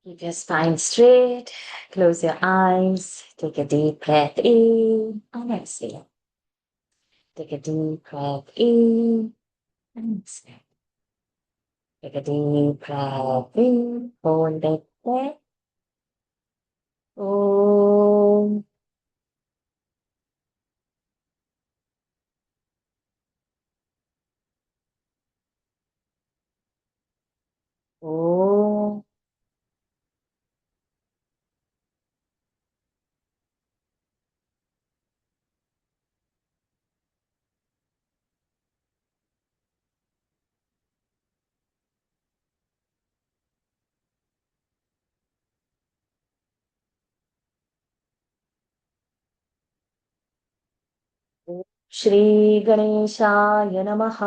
Keep your spine straight. Close your eyes. Take a deep breath in and exhale. Take a deep breath in and exhale. Take a deep breath in. Hold it there. Om. Om. Shri गणेशाय नमः.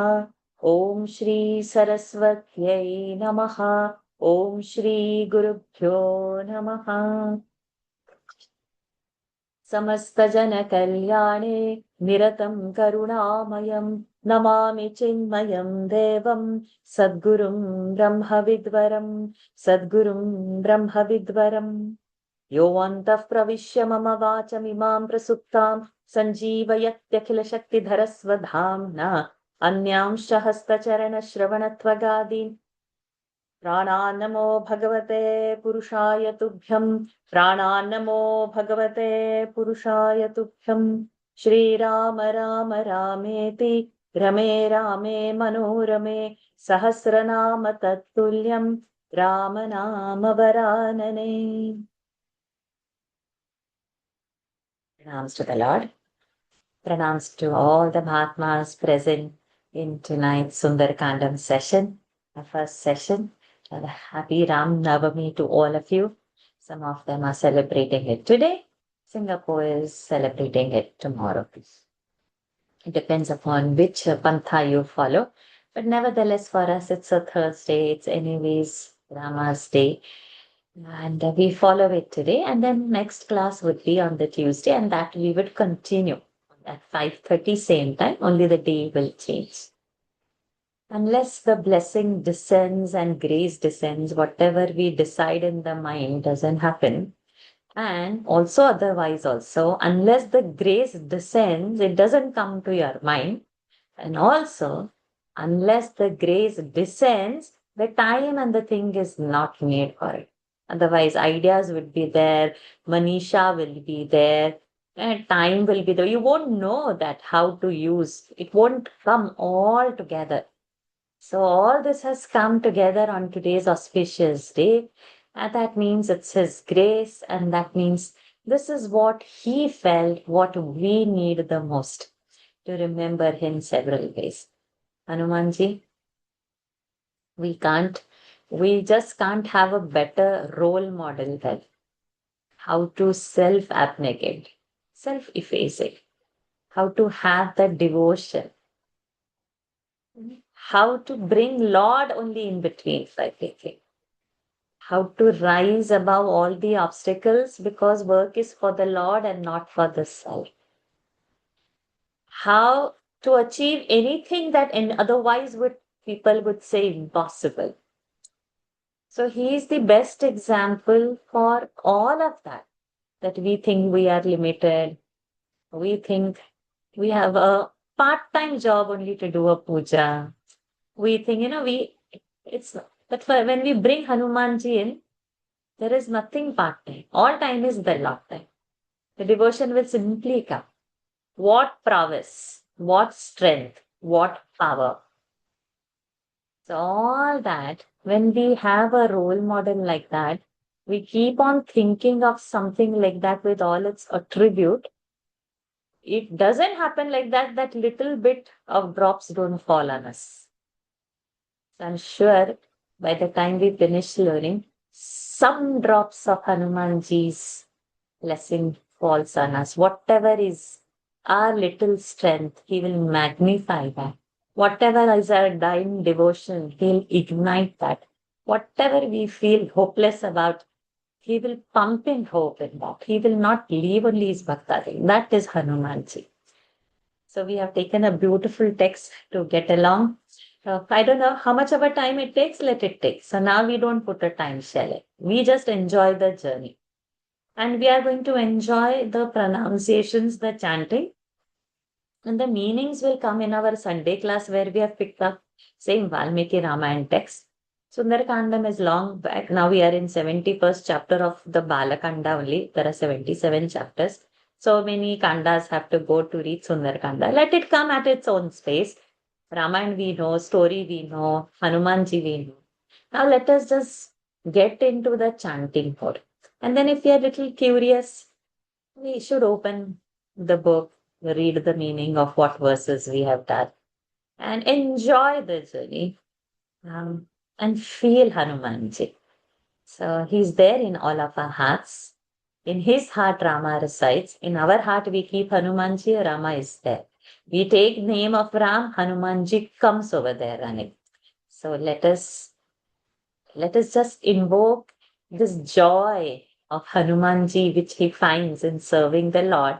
ओम श्री सरस्वत्यै नमः. ओम श्री गुरुभ्यो नमः. समस्त जन कल्याणे निरतं करुणामयं नमामि चिन्मयं देवं सद्गुरुं ब्रह्मविद्वरं सद्गुरुं ब्रह्मविद्वरम् योऽन्तः प्रविश्य मम वाचमिमां प्रसुप्तां सञ्जीवयत्यखिलशक्तिधरस्वधाम्ना अन्यांश्च हस्तचरणश्रवणत्वगादीन् प्राणान्नमो भगवते पुरुषाय तुभ्यं प्राणान्नमो भगवते पुरुषाय तुभ्यं श्रीराम राम रामेति रमे रामे मनोरमे सहस्रनाम तत्तुल्यं राम नाम वरानने. Pranams to the Lord. Pranams to all the Mahatmas present in tonight's Sundarkandam session, our first session. And a happy Ram Navami to all of you. Some of them are celebrating it today. Singapore is celebrating it tomorrow. It depends upon which pantha you follow. But nevertheless, for us, it's a Thursday. It's anyways Rama's day. And we follow it today. And then next class would be on the Tuesday. And that we would continue at 5:30 same time. Only the day will change. Unless the blessing descends and grace descends, whatever we decide in the mind doesn't happen. And also otherwise also, unless the grace descends, it doesn't come to your mind. And also, unless the grace descends, the time and the thing is not made for it. Otherwise, ideas would be there, Manisha will be there, and time will be there. You won't know that how to use. It won't come all together. So all this has come together on today's auspicious day. And that means it's His grace, and that means this is what He felt, what we need the most to remember Him several ways. Hanumanji, we just can't have a better role model than how to self-abnegate, self-effacing, how to have that devotion, how to bring Lord only in between, I think. How to rise above all the obstacles because work is for the Lord and not for the self. How to achieve anything that otherwise people would say impossible. So he is the best example for all of that we think we are limited. We think we have a part-time job only to do a puja. We think, it's, but when we bring Hanumanji in, there is nothing part-time. All time is the Lord time. The devotion will simply come. What prowess, what strength, what power. So all that, when we have a role model like that, we keep on thinking of something like that with all its attribute. It doesn't happen like that, that little bit of drops don't fall on us. So I'm sure by the time we finish learning, some drops of Hanumanji's blessing falls on us. Whatever is our little strength, he will magnify that. Whatever is our dying devotion, he'll ignite that. Whatever we feel hopeless about, he will pump in hope in that. He will not leave only his bhaktari. That is Hanumanji. So we have taken a beautiful text to get along. I don't know how much of a time it takes, let it take. So now we don't put a time shell. We just enjoy the journey. And we are going to enjoy the pronunciations, the chanting, and the meanings will come in our Sunday class where we have picked up same Valmiki Ramayana text. Sundarakandam is long back. Now we are in 71st chapter of the Balakanda only. There are 77 chapters. So many kandas have to go to read Sundarakanda. Let it come at its own space. Ramayana we know, story we know, Hanumanji we know. Now let us just get into the chanting mode. And then if you are little curious, we should open the book, read the meaning of what verses we have done, and enjoy the journey and feel Hanumanji. So he's there in all of our hearts. In his heart, Rama resides. In our heart, we keep Hanumanji, Rama is there. We take name of Ram, Hanumanji comes over there running. So let us just invoke this joy of Hanumanji, which he finds in serving the Lord.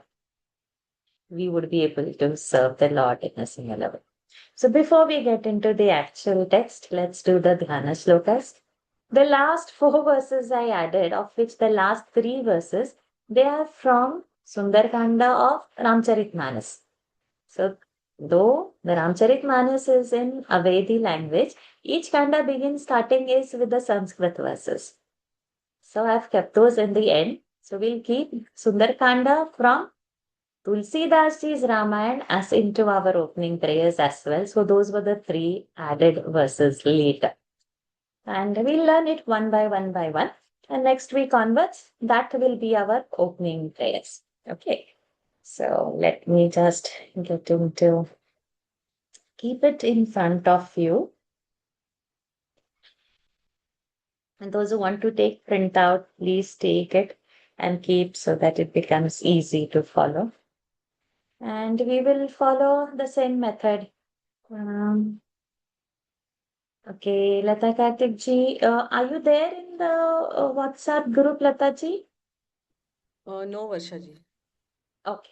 We would be able to serve the Lord in a similar way. So before we get into the actual text, let's do the Dhyana Shlokas. The last 4 verses I added, of which the last 3 verses, they are from Sundarkanda of Ramcharitmanas. So though the Ramcharitmanas is in Avedi language, each kanda begins starting is with the Sanskrit verses. So I've kept those in the end. So we'll keep Sundarkanda from Tulsidas Ji's Ramayana as into our opening prayers as well. So those were the 3 added verses later. And we'll learn it one by one by one. And next week onwards, that will be our opening prayers. Okay. So let me just get into, keep it in front of you. And those who want to take printout, please take it and keep so that it becomes easy to follow. And we will follow the same method. Okay, Lata Kartik ji, are you there in the WhatsApp group, Lata ji? No, Varsha ji. Okay.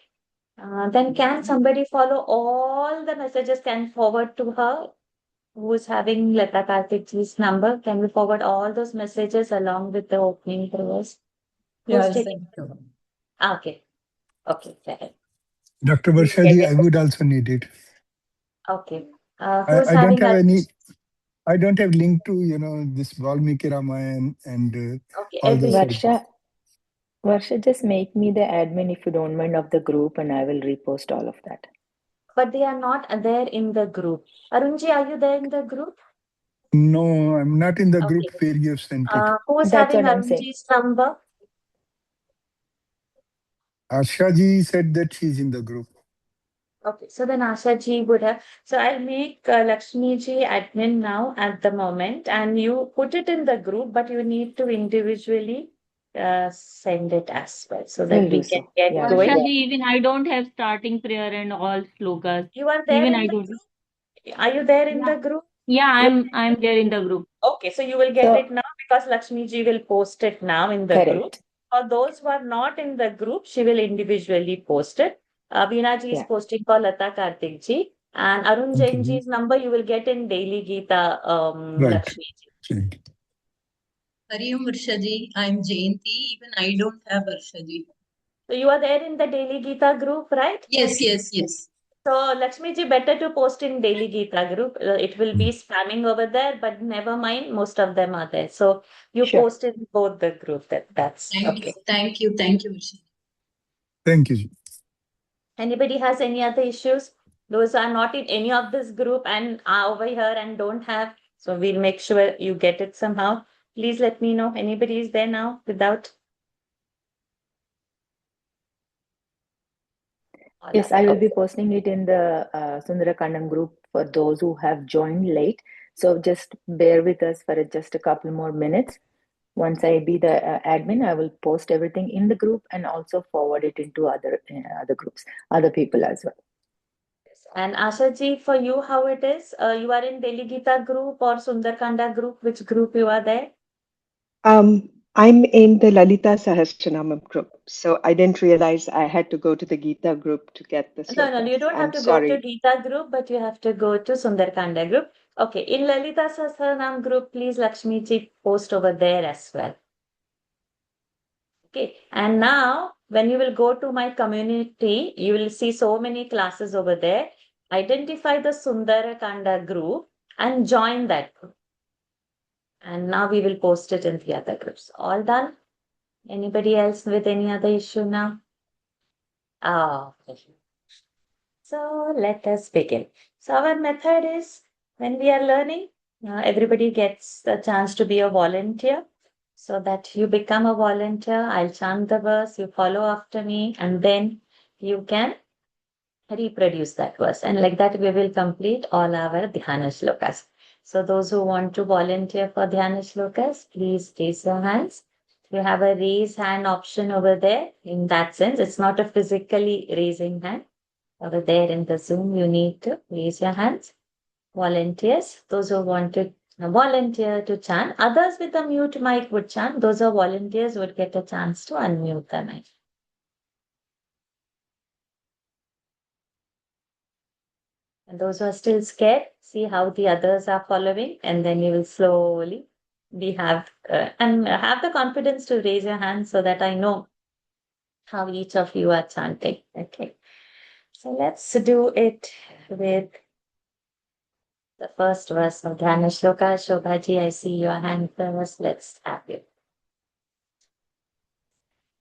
Then can somebody follow all the messages, can forward to her who's having Lata Kartik ji's number? Can we forward all those messages along with the opening prayers? Yeah, Who's I'll taking? send it to her. Okay. Okay, fair. Dr. We'll Varsha get ji, it. I would also need it. Okay. I Who's don't having have a... any, I don't have link to, this Valmiki Ramayana and Okay, all those. every... Varsha, just make me the admin if you don't mind of the group and I will repost all of that. But they are not there in the group. Arunji, are you there in the group? No, I'm not in the Okay. group where you have sent it. Who's That's having what I'm saying. Arunji's number? Asha ji said that she's in the group. Okay, so then Asha ji would have. So I'll make Lakshmi ji admin now at the moment, and you put it in the group, but you need to individually send it as well so that Will we do can so. get Yeah. going. Varsha ji, even I don't have starting prayer and all slokas. You are there Even in I the don't. group? Are you there in Yeah. the group? Yeah, I'm there in the group. Okay, so you will get So- it now because Lakshmi ji will post it now in the group. Correct. For those who are not in the group, she will individually post it. Veena ji is Yeah. posting for Lata Kartik ji. And Arun Okay. Jain ji's number you will get in Daily Geeta, Right. Lakshmi ji. Right. Hari Om Varsha ji, I'm Jayanti. Even I don't have Varsha ji. So you are there in the Daily Geeta group, right? Yes. So Lakshmi ji, better to post in Daily Geeta group. It will be spamming over there, but never mind, most of them are there. So you Sure. post in both the group. That's okay. Thank you, Varsha. Thank you, ji. Anybody has any other issues? Those are not in any of this group and are over here and don't have. So we'll make sure you get it somehow. Please let me know. Anybody is there now without? Yes, I will be posting it in the Sundarakandam group for those who have joined late. So just bear with us for just a couple more minutes. Once I be the admin, I will post everything in the group and also forward it into other groups, other people as well. And Asha ji, for you, how it is? You are in Delhi Gita group or Sundarkanda group? Which group you are there? I'm in the Lalita Sahasranamam group, so I didn't realize I had to go to the Gita group to get the slokas. No, you don't have I'm to sorry. go to Gita group, but you have to go to Sundarkanda group. Okay, in Lalita Sahasranam group, please Lakshmi ji post over there as well. Okay, and now when you will go to my community, you will see so many classes over there. Identify the Sundara Kanda group and join that group. And now we will post it in the other groups. All done? Anybody else with any other issue now? Oh, so let us begin. So our method is when we are learning, everybody gets the chance to be a volunteer. So that you become a volunteer, I'll chant the verse, you follow after me, and then you can reproduce that verse. And like that, we will complete all our Dhyana Shlokas. So those who want to volunteer for Dhyana Shlokas, please raise your hands. You have a raise hand option over there. In that sense, it's not a physically raising hand. Over there in the Zoom, you need to raise your hands. Volunteers, those who want to volunteer to chant. Others with a mute mic would chant. Those who are volunteers would get a chance to unmute the mic. And those who are still scared, see how the others are following, and then you will slowly have the confidence to raise your hand so that I know how each of you are chanting. Okay. So let's do it with the first verse of Dhyana Shloka. Shobhaji, I see your hand first. Let's have it.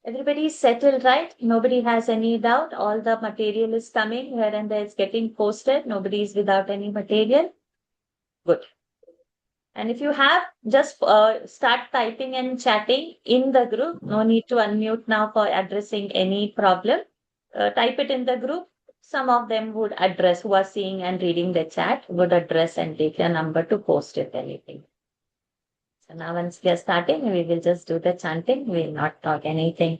Everybody is settled, right? Nobody has any doubt. All the material is coming here and there. It's getting posted. Nobody is without any material. Good. And if you have, just start typing and chatting in the group. No need to unmute now for addressing any problem. Type it in the group. Some of them would address, who are seeing and reading the chat, would address and take your number to post if anything. So now once we are starting, we will just do the chanting. We will not talk anything.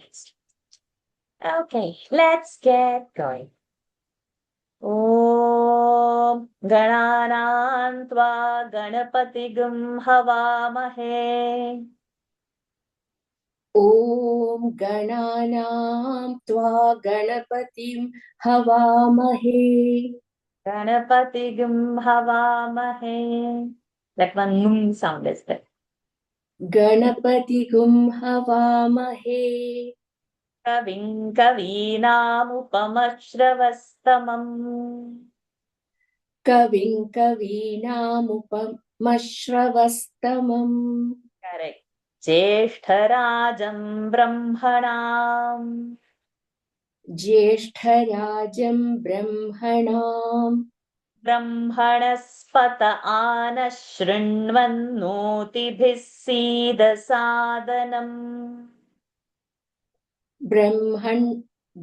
Okay, let's get going. Om Gananan Tva Ganapatigum Havamahe. ॐ गणानां त्वा गणपतिं हवामहे Ganapatigum Havamahe. That one sound is there. गणपतिगुं हवामहे Kavim Kavinamupamashravastavam. कविं कवीनामुपमश्रवस्तमम् Correct. Jeshtarajam Brahmanam. ज्येष्ठराजं ब्रह्मणां ब्रह्मणस्पत आनशृण्वन्नोतिभिः सीदसादनम्.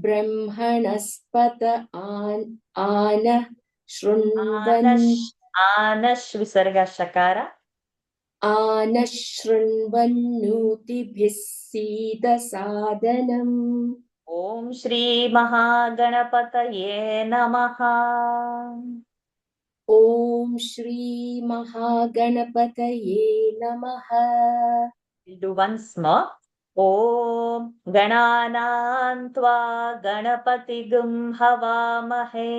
ब्रह्मणस्पत आनः शृण्वन् आनश् विसर्ग शकार. आनः शृण्वन्नोतिभिः सीदसादनम्. ओम श्री महागणपतये नमः. ॐ श्री महागणपतये नमः. We'll do once more. Om गणानां त्वा गणपतिगुं हवामहे.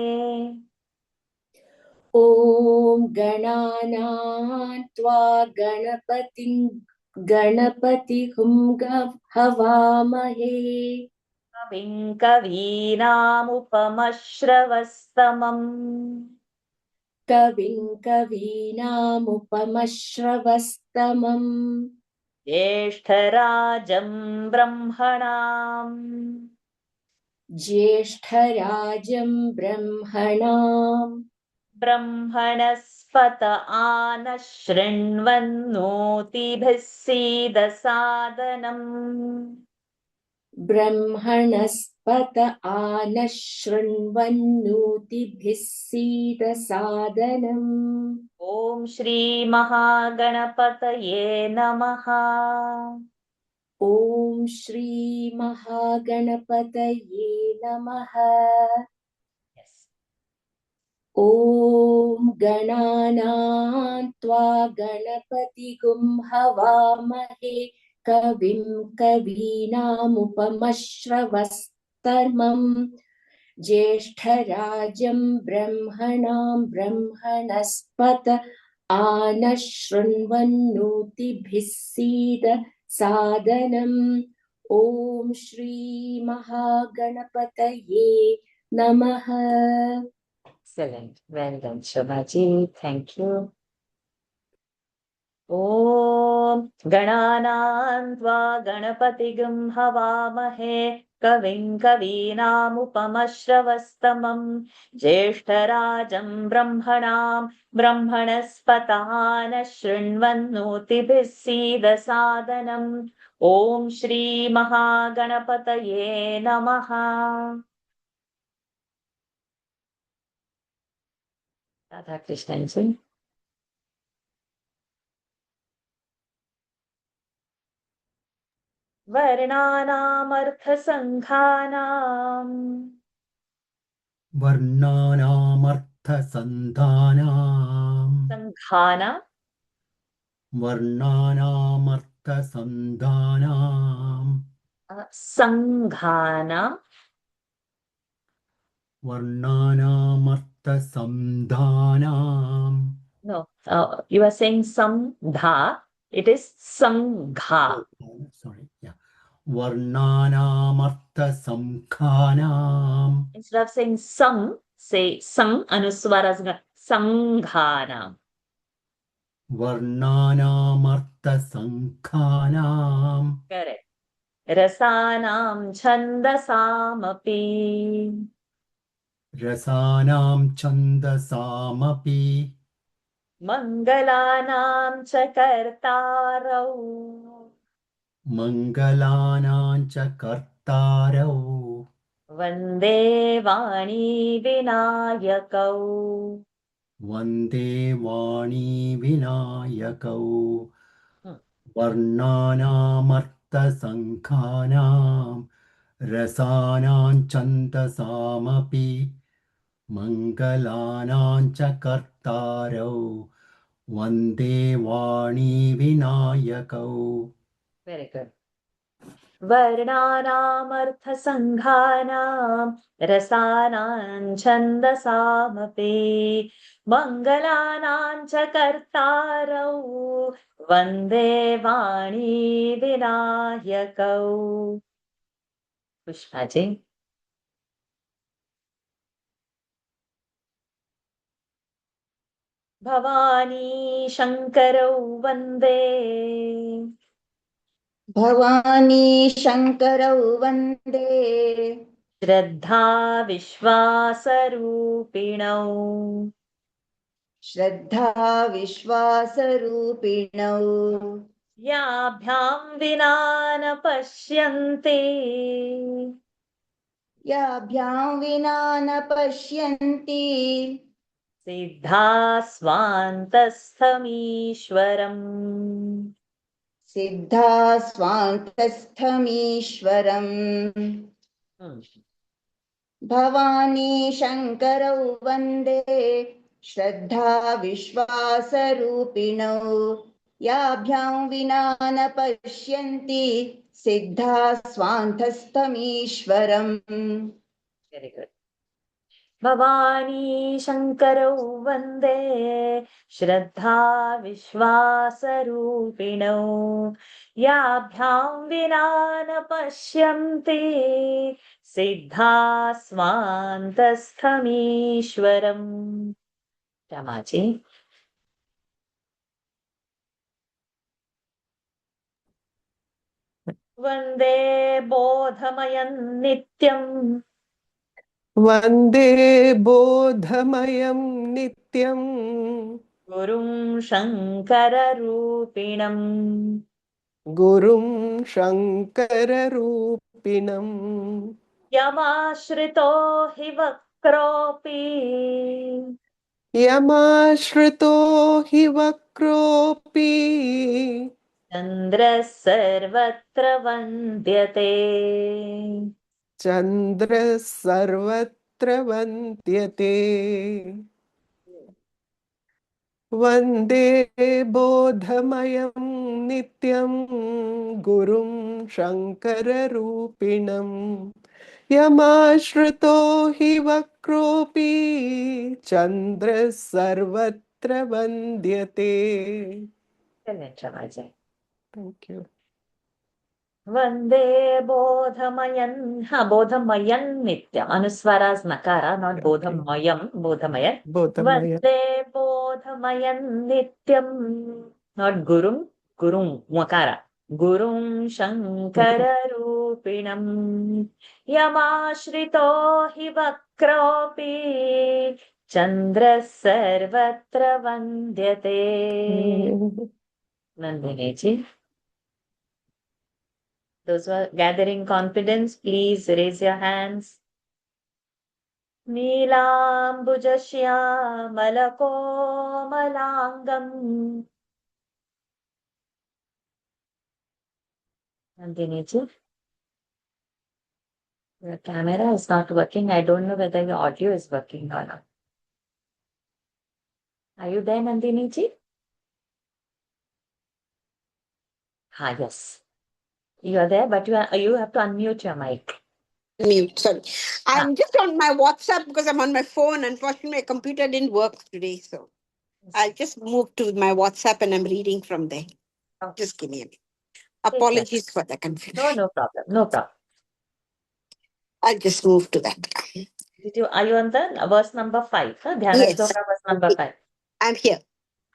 ॐ गणानां त्वा गणपतिं हवामहे कविं कवीनामुपमश्रवस्तमम्. कविं कवीनामुपमश्रवस्तमम्. ज्येष्ठराजं ब्रह्मणाम्. ज्येष्ठराजं ब्रह्मणां ब्रह्मणस्पत आनशृण्वन्नोतिभिः सीदसादनम्. ब्रह्मणस्पत आनः शृण्वन्नोतिभिः सीदसादनम्. ओम श्री महागणपतये नमः. ॐ श्री महागणपतये नमः. ॐ गणानां त्वा गणपतिगुं हवामहे कविं कवीनामुपमश्रवस्तमम्. ज्येष्ठराजं ब्रह्मणां ब्रह्मणस्पत आनः शृण्वन्नोतिभिः सीद सादनम् ॐ श्रीमहागणपतये नमः। Excellent. Well done, Shobhaji. Thank you. ॐ गणानां त्वा गणपतिगं हवामहे कविं कवीनामुपमश्रवस्तमं ज्येष्ठराजं ब्रह्मणां ब्रह्मणस्पतः नः शृण्वन्नोतिभिः सीदसादनम् ॐ श्रीमहागणपतये नमः। राधाकृष्णन् जी। वर्णानामर्थसङ्घानाम् वर्णानामर्थसन्धानाम् सङ्घाना वर्णानामर्थसन्धानाम् सङ्घाना वर्णानामर्थसन्धानाम् no you are saying samdha, it is sangha. Sorry, yeah. वर्णानामर्थसङ्खानाम् Instead of saying sam, say sang anuswara sanghana. वर्णानामर्थसङ्खानाम् Correct. रसानां छन्दसामपि रसानां छन्दसामपि मङ्गलानां च कर्तारौ मङ्गलानां च कर्तारौ वन्दे वाणी विनायकौ वन्दे वाणी विनायकौ वर्णानामर्थसङ्खानां रसानां छन्दसामपि मङ्गलानां च कर्तारौ वन्दे वाणी विनायकौ। Very good. वर्णानामर्थसङ्घानां रसानां छन्दसामपि मङ्गलानां च कर्तारौ वन्दे वाणी विनायकौ। पुष्पाजी। भवानी शङ्करौ वन्दे भवानी शङ्करौ वन्दे श्रद्धा विश्वासरूपिणौ श्रद्धा विश्वासरूपिणौ याभ्यां विना न पश्यन्ति याभ्यां विना न पश्यन्ति सिद्धा स्वान्तस्थमीश्वरम् सिद्धा स्वान्तस्थमीश्वरम् भवानी शङ्करौ वन्दे श्रद्धा विश्वासरूपिणौ याभ्यां विना न पश्यन्ति सिद्धा स्वान्तस्थमीश्वरम्। Very good. भवानी शङ्करौ वन्दे श्रद्धा विश्वासरूपिणौ याभ्यां विना न पश्यन्ति सिद्धा स्वान्तस्थमीश्वरम्। रमाजी। वन्दे बोधमयं नित्यम् वन्दे बोधमयं नित्यं गुरुं शङ्कररूपिणम् गुरुं शङ्कररूपिणम् यमाश्रितो हि वक्रोऽपि यमाश्रितो हि वक्रोऽपि चन्द्रः सर्वत्र वन्द्यते चन्द्रः सर्वत्र वन्द्यते वन्दे बोधमयं नित्यं गुरुं शङ्कररूपिणम् यमाश्रितो हि वक्रोऽपि चन्द्रः सर्वत्र सर्वत्र वन्द्यते. Excellent, Ramaji. Thank you. Vande Bodhamayan. Bodhamayan Nityam. Anuswaras Nakara, not Okay. Bodhamayam, Bodhamayan. Bodhamaya. Vande Bodhamayan Nityam. Not Gurum, Gurum, Makara. Gurum Shankara Rupinam. Yamashrito hi vakropi. Chandra Sarvatra Vandyate. Nandini ji. Those who are gathering confidence, please raise your hands. Neelambujasyamalako-malangam. Nandini ji, your camera is not working. I don't know whether your audio is working or not. Are you there, Nandini ji? Yes. You are there, but you have to unmute your mic. Mute, sorry. I'm just on my WhatsApp because I'm on my phone. Unfortunately, my computer didn't work today, so I'll just move to my WhatsApp and I'm reading from there. Just give me a minute. Apologies for the confusion. No problem. No problem. I'll just move to that. Are you on the verse number 5? Dhyana Yes. Shloka verse number 5. I'm here.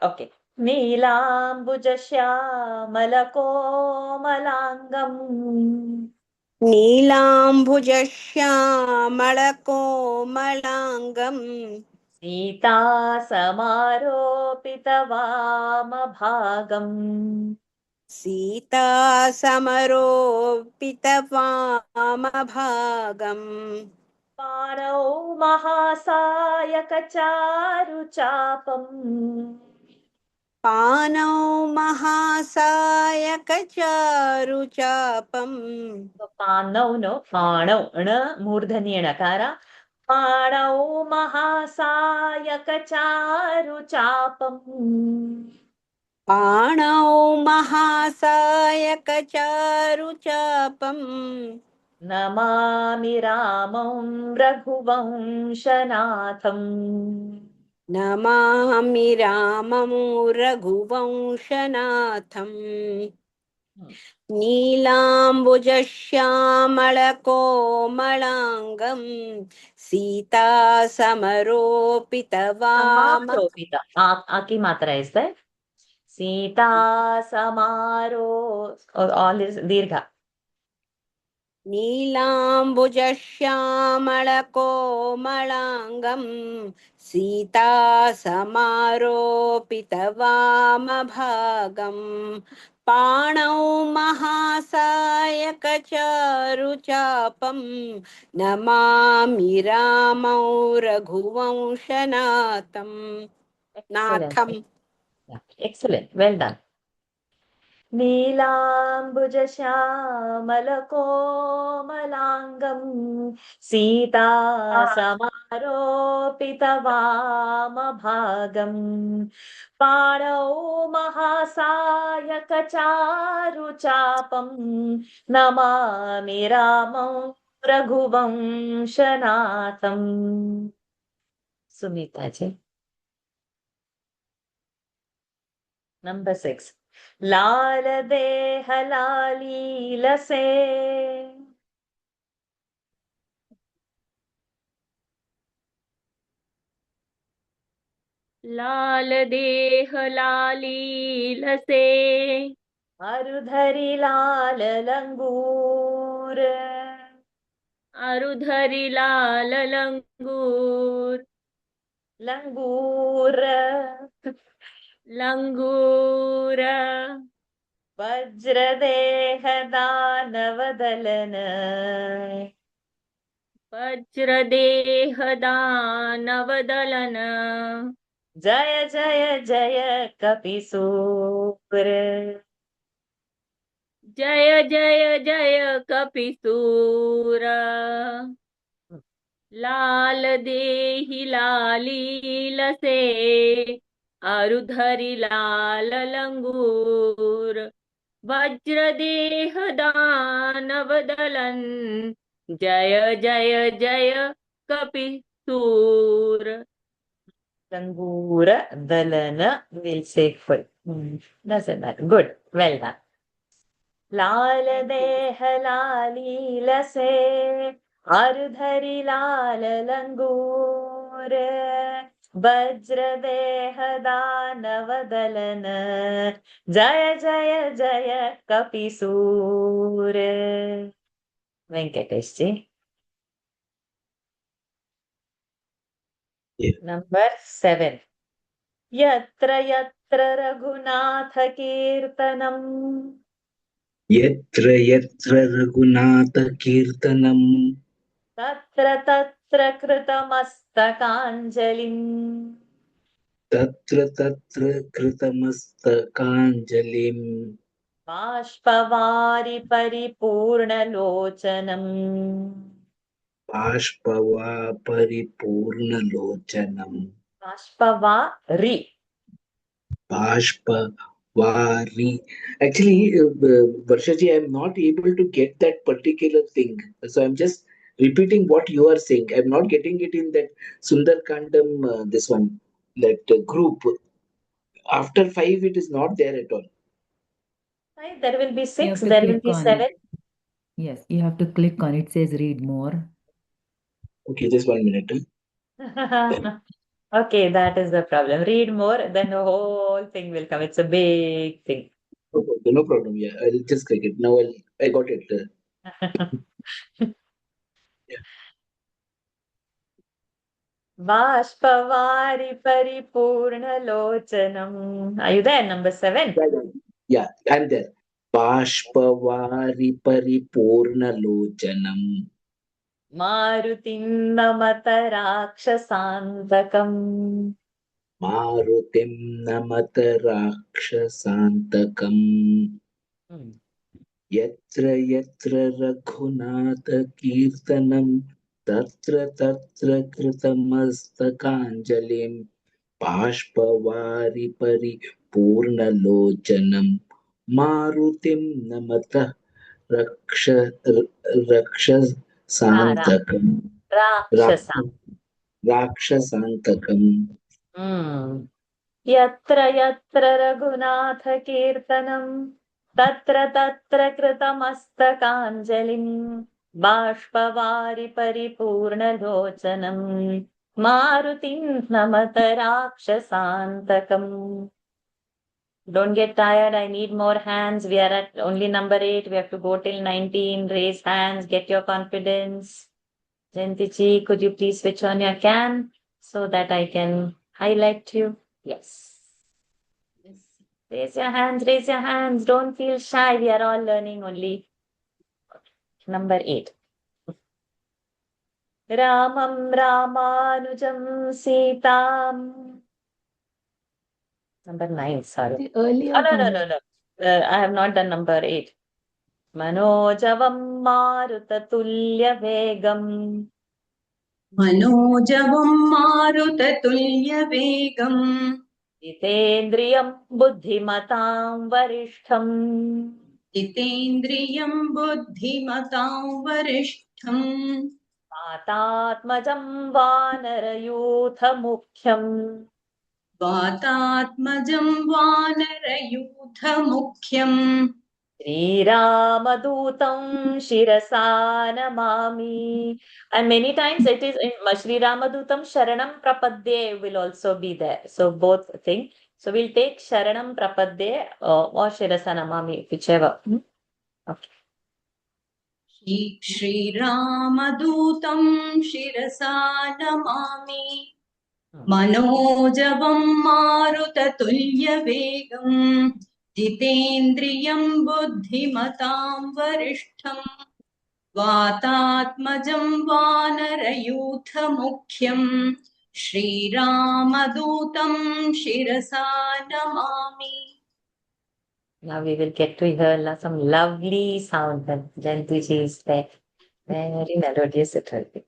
Okay. Neelambujasyamalako-malangam. Neelambujasyamalako-malangam. Sita-samaropitavamabhagam. Sita-samaropitavamabhagam. Panau mahasayakacharuchapam. Panau mahasayakacharuchapam. Panau, no, Panau, Murdhani Nakara. Panau mahasayakacharuchapam. Panau mahasayakacharuchapam. Namami Ramam Raghuvanshanatham. Namami Ramamu Raghuvanshanatham. Neelambujasyamalako-malangam. Sita Samaropitavama. Samaropita. Aki matra is there? Sita Samaro. All is Dirgha. Neelambujasyamalako-malangam. Sita Samaropitavamabhagam. Panau mahasayakacharuchapam. Namami Ramau Raghuvanshanatham. Natham. Excellent. Well done. Neelambujasyamalako-malangam. Sita Samaropitavamabhagam. Panau mahasayakacharuchapam. Namami Ramam Raghuvanshanatham. Sumita ji. Number 6. लाल देह लाली लसे. लाल देह लाली लसे. अरुधरी लाल लंगूर. अरुधरी लाल लंगूर. लंगूर. लंगूर. वज्रदेह दानवदलन. वज्रदेह दानवदलन. जय जय जय कपिसूर. जय जय जय कपिसूर. लाल देहि लाली लसे. अरुधरि लाल लंगूर. वज्रदेह दानवदलन. जय जय जय कपिसूर. Langura Dalana, we'll say full. Doesn't matter. Good. Well done. लाल देह लालील से अर्धरि लाल लंगूर वज्र देह दानव दलन जय जय जय कपिसूर. Venkatesh ji. Number 7. यत्र यत्र रघुनाथ कीर्तनम यत्र यत्र रघुनाथ कीर्तनम तत्र तत्र कृतमस्तकाञ्जलिं तत्र तत्र कृतमस्तकाञ्जलिं बाष्पवारि परिपूर्णलोचनम् बाष्पवा परिपूर्णलोचनम् बाष्पवारि Bashpavari. Actually, Varshaji, I'm not able to get that particular thing. So I'm just repeating what you are saying. I'm not getting it in that Sundarkandam, this one, that group. After 5, it is not there at all. Right, there will be You 6, have to there will click be on 7. it. Yes, you have to click on it. Says read more. Okay, just 1 minute. Okay, that is the problem. Read more, then the whole thing will come. It's a big thing. Okay, no problem. Yeah, I'll just click it. Now I got it. Bashpavari Paripurnalochanam. Are you there? Number 7. Yeah, I'm there. Bashpavari Paripurnalocanam. Marutim Namata Rakshasantakam. Marutim Namata Rakshasantakam. Yatra Yatra Raghunatha Kirtanam. Tatra Tatra Kritamastakāņģalim. Bāshpavari Paripurnalocanam. Marutim Namata Rakshasantakam. Rakshasantakam. Yatra yatra Raghunatha Kirtanam Tatra tatra Kritamastakāņģalim Bāshpavari Paripurnalocanam Marutim Namata Rakshasantakam. Don't get tired. I need more hands. We are at only number 8. We have to go till 19. Raise hands. Get your confidence. Jayanti, could you please switch on your cam so that I can highlight you? Yes. Raise your hands. Raise your hands. Don't feel shy. We are all learning only. Number 8. Ramam Ramanujam Sitam. Number 9, sorry. The earlier No. I have not done number 8. Manojavam Marutatulya Vegam. Manojavam Marutatulya Vegam. Jitendriyam Buddhimatam Varishtham. Jitendriyam Buddhimatam Varishtham. Vatatmajam Vanarayutha Mukhyam. Vatatmajam Vanarayutha Mukhyam. Sri Ramadutam Shirasa Namami. And many times it is in Sri Ramadutam Sharanam Prapadye will also be there. So both things. So we'll take Sharanam Prapadye or Shirasa Namami, whichever. Okay. Shri Ramadutam Shirasa Namami. Manojavam Marutatulya Vegam. Jitendriyam Buddhimatam Varishtham. Vatatmajam Vanarayutha Mukhyam. Shri Ramadutam Shirasa Namami. Now we will get to hear some lovely sound that Jayanti is there. Very melodious it will be.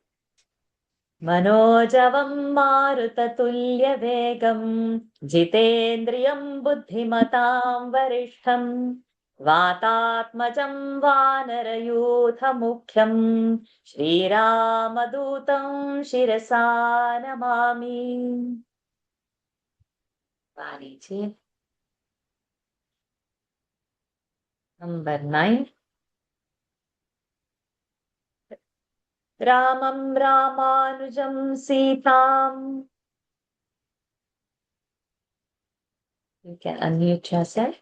Manojavam Marutatulya Vegam Jitendriyam Buddhimatam Varishtham Vatatmajam Vanarayutha Mukhyam Shri Ramadutam Shirasa Namami. Vani ji. Number 9. Ramam Ramanujam Sitam. You can unmute yourself.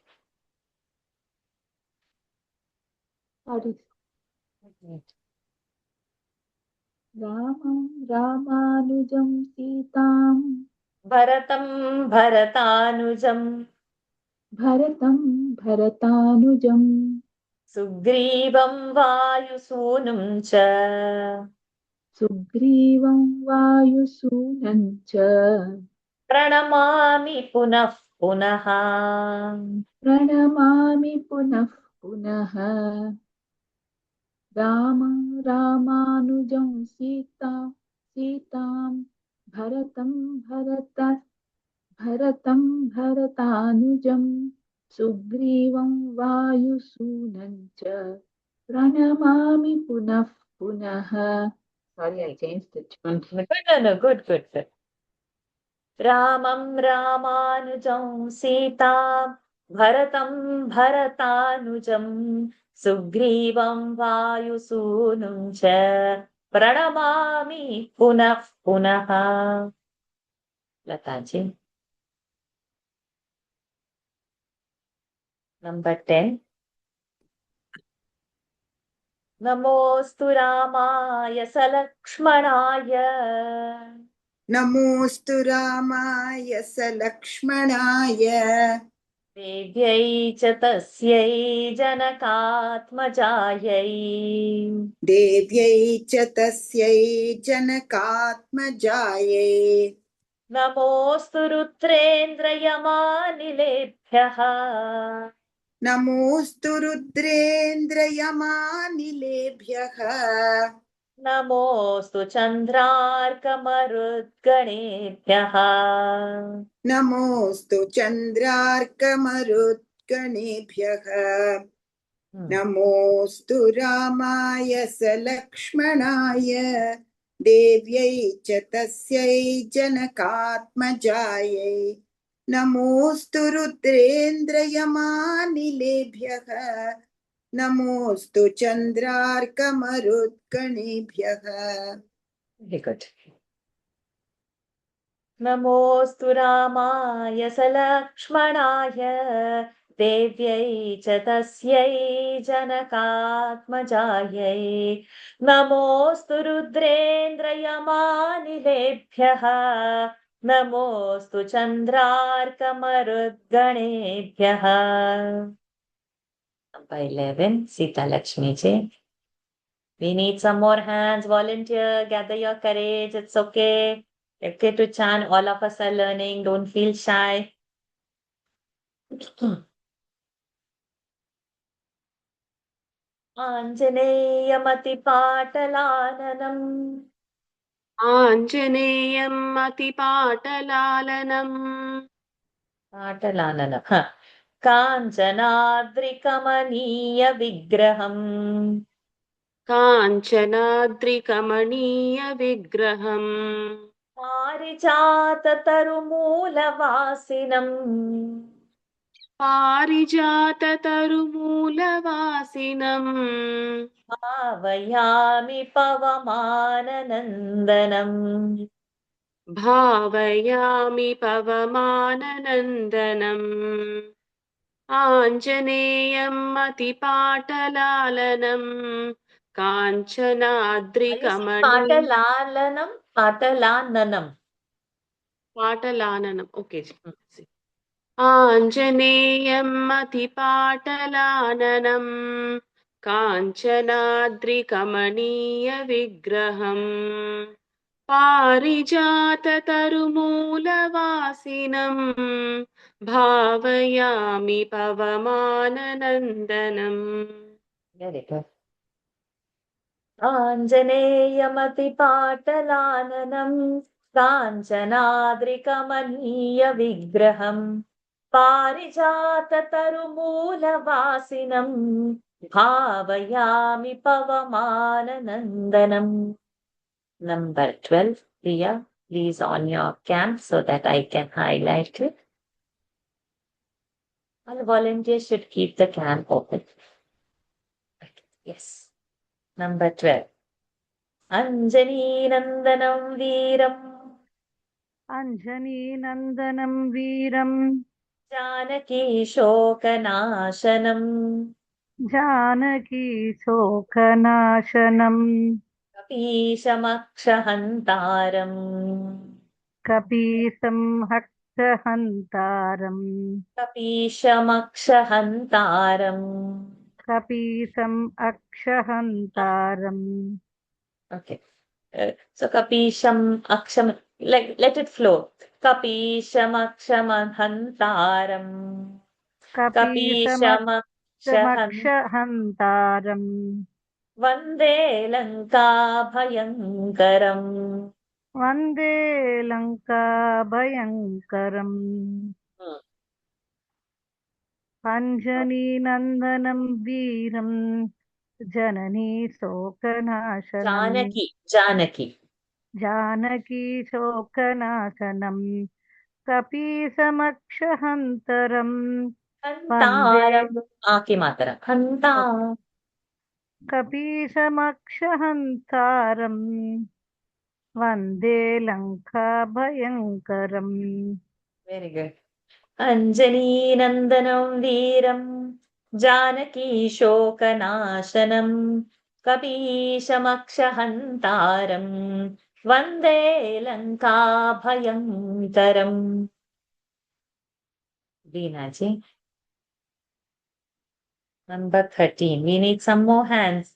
Sorry. Ramam Ramanujam Sitam. Bharatam Bharatanujam. Bharatam Bharatanujam. Sugrivam Vayusunam cha. Sugrivam Vayusunam cha. Pranamami Punah Punaha. Pranamami Punah Punaha. Rama Ramanujam Sitam. Bharatam Bharatanujam. Sugrivam Vayusunam cha. Pranamami Punah Punaha. Sorry, I changed the tune. Good. Ramam Ramanujam Sitam. Bharatam Bharatanujam. Sugrivam Vayusunam cha. Pranamami Punah Punaha. Lataji. Number 10. Namostu Ramaya Salakshmanaya. नमोऽस्तु रामाय सलक्ष्मणाय देव्यै च तस्यै जनकात्मजायै. देव्यै च तस्यै जनकात्मजायै नमोऽस्तु रुद्रेन्द्रयमानिलेभ्यः. नमोऽस्तु रुद्रेन्द्रयमानिलेभ्यः नमोऽस्तु चन्द्रार्कमरुद्गणेभ्यः. नमोऽस्तु चन्द्रार्कमरुद्गणेभ्यः नमोऽस्तु रामाय सलक्ष्मणाय देव्यै च तस्यै जनकात्मजायै नमोऽस्तु रुद्रेन्द्रयमानिलेभ्यः नमोऽस्तु चन्द्रार्कमरुद्गणेभ्यः. Very good. नमोऽस्तु रामाय सलक्ष्मणाय देव्यै च तस्यै जनकात्मजायै. नमोऽस्तु रुद्रेन्द्रयमानिलेभ्यः. नमोऽस्तु चन्द्रार्कमरुद्गणेभ्यः. Number 11, Sita Lakshmi ji. We need some more hands. Volunteer, gather your courage. It's okay. Okay to chant. All of us are learning. Don't feel shy. Anjaneyamati-patalananam. आञ्जनेयम् अतिपाटलालनम् Patalananam. Kanjanadrikamanīya-vigraham. काञ्चनाद्रिकमणीयविग्रहम् पारिजाततरुमूलवासिनम्. पारिजाततरुमूलवासिनम् भावयामि पवमाननन्दनम्. भावयामि पवमाननन्दनम् आञ्जनेयम् अतिपाटलालनम् काञ्चनाद्रिकमणि Patalananam. पाटलाननम् okay आञ्जनेयम् अतिपाटलाननम् काञ्चनाद्रिकमणीयविग्रहम् पारिजाततरुमूलवासिनम् भावयामि पवमाननन्दनम्. Very good. Anjaneyamati-patalananam. Kanchanadrikamanīya-vigraham. Parijatatarumūlavasinam. Bhavayami pavamananandanam. Number 12, Priya, please on your cam so that I can highlight it. All the volunteers should keep the cam open. Yes. Number 12. Anjani Nandanam Veeram अञ्जनीनन्दनं वीरं Janaki Shokanashanam Janaki शोकनाशनं Kapishamakshahantaram कपीशं हक्षहन्तारं Kapishamakshahantaram. कपीशम् अक्षहन्तारम्. Okay. So Kapisham Aksham, let it flow. Kapisham Akshamanhantaram. Kapisham कपीशमक्षहन्तारम् Vande Lanka Bhayankaram. वन्दे लङ्काभयङ्करम्. अञ्जनीनन्दनं वीरं जननी शोकनाशनम् Janaki. Janaki शोकनाशनं कपीशमक्षहन्तरं वन्दे Hantaram. Aaki Mataram. Hantaram. कपीशमक्षहन्तारं वन्दे लङ्काभयङ्करम्. Very good. Anjani Nandanam Veeram Janaki Shokanashanam Kapishamakshahantaram Vande Lanka Bhayankaram. Veena-ji. Number 13. We need some more hands.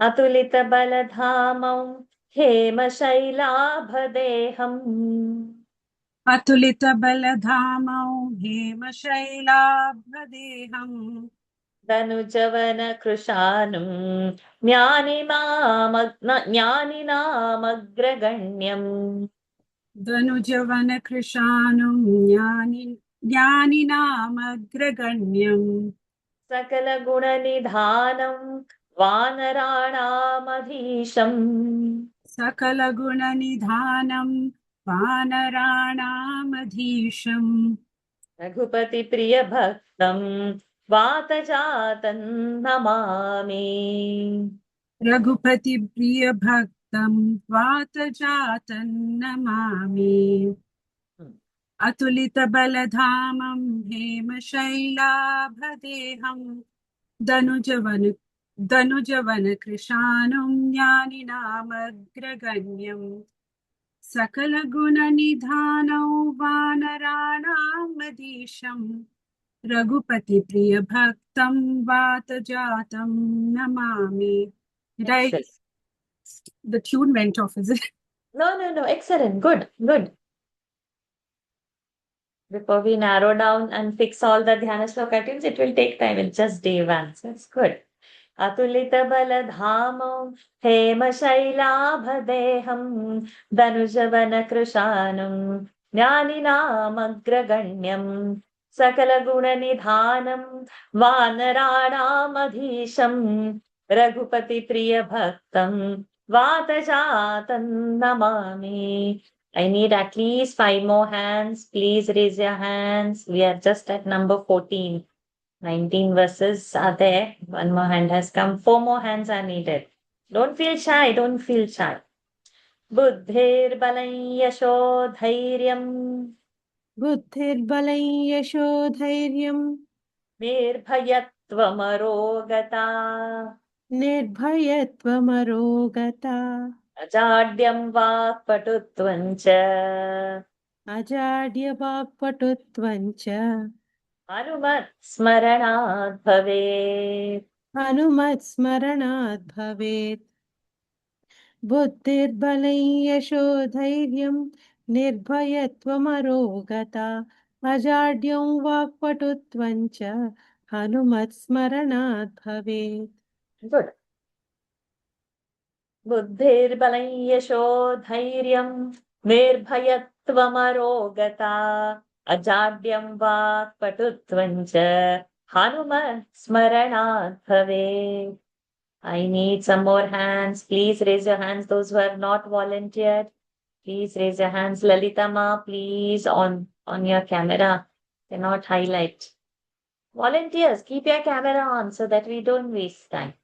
Atulita Baladhamam Hema Shailabhadeham अतुलितबलधामौ हेमशैलाभदेहम् Danujavana Krushanam Jnaninaamagraganyam धनुजवनकृशानुं ज्ञानिनामग्रगण्यम् Sakala Gunanidhanam Vanaranamadhisham सकलगुणनिधानं वानराणामधीशम् Raghupati Priya Bhaktam Vatajatan Namami. रघुपतिप्रियभक्तं वातजातं Namami अतुलितबलधामं हेमशैलाभदेहं धनुजवनकृशानुं ज्ञानिनामग्रगण्यम् सकलगुणनिधानौ वानराणामधीशम् रघुपतिप्रियभक्तं वातजातं Namami. Right. The tune went off, is it? No. Excellent. Good. Before we narrow down and fix all the Dhyana Shloka tunes, it will take time. It's just day one. So it's good. Atulita Baladhamam Hema Shailabhadeham Danujavana Krushanam Jnaninaamagraganyam Sakala Gunanidhanam Vanaranamadhisham Raghupati Priya Bhaktam Vatajatan Namami. I need at least 5 more hands. Please raise your hands. We are just at number 14. 19 verses are there. 1 more hand has come. 4 more hands are needed. Don't feel shy. Buddhir balam yasho dhairyam. बुद्धिर्बलं यशो धैर्यं Nirbhayatvam arogata. निर्भयत्वमरोगता Ajadyam vakpatutvancha. अजाड्यवाक्पटुत्वं च Hanumat smaranat bhavet. हनुमत्स्मरणात् भवेत् बुद्धिर्बलं यशो धैर्यं निर्भयत्वमरोगता अजाड्यं वाक्पटुत्वं च हनुमत्स्मरणात् भवेत्. Good. Buddhir balam yasho dhairyam nirbhayatvamarogata ajadyam vakpatutvancha hanumat smaranat bhavet. I need some more hands. Please raise your hands. Those who have not volunteered, please raise your hands. Lalita Ma, please on your camera. Cannot highlight. Volunteers, keep your camera on so that we don't waste time.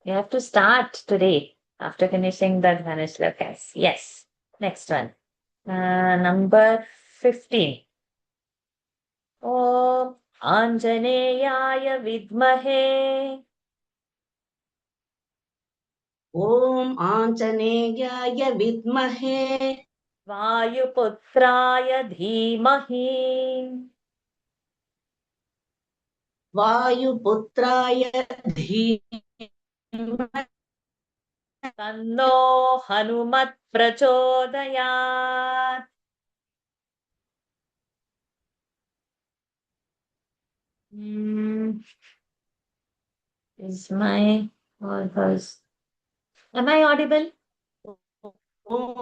You have to start today after finishing the Dhanush Lokas. Yes. Next one. Number 15. Om Anjaneyaya Vidmahe ॐ आञ्जनेयाय विद्महे Vayuputraya Dhimahi वायुपुत्राय धीमहि Tanno Hanumat Prachodayat. Is my or hers? Am I audible?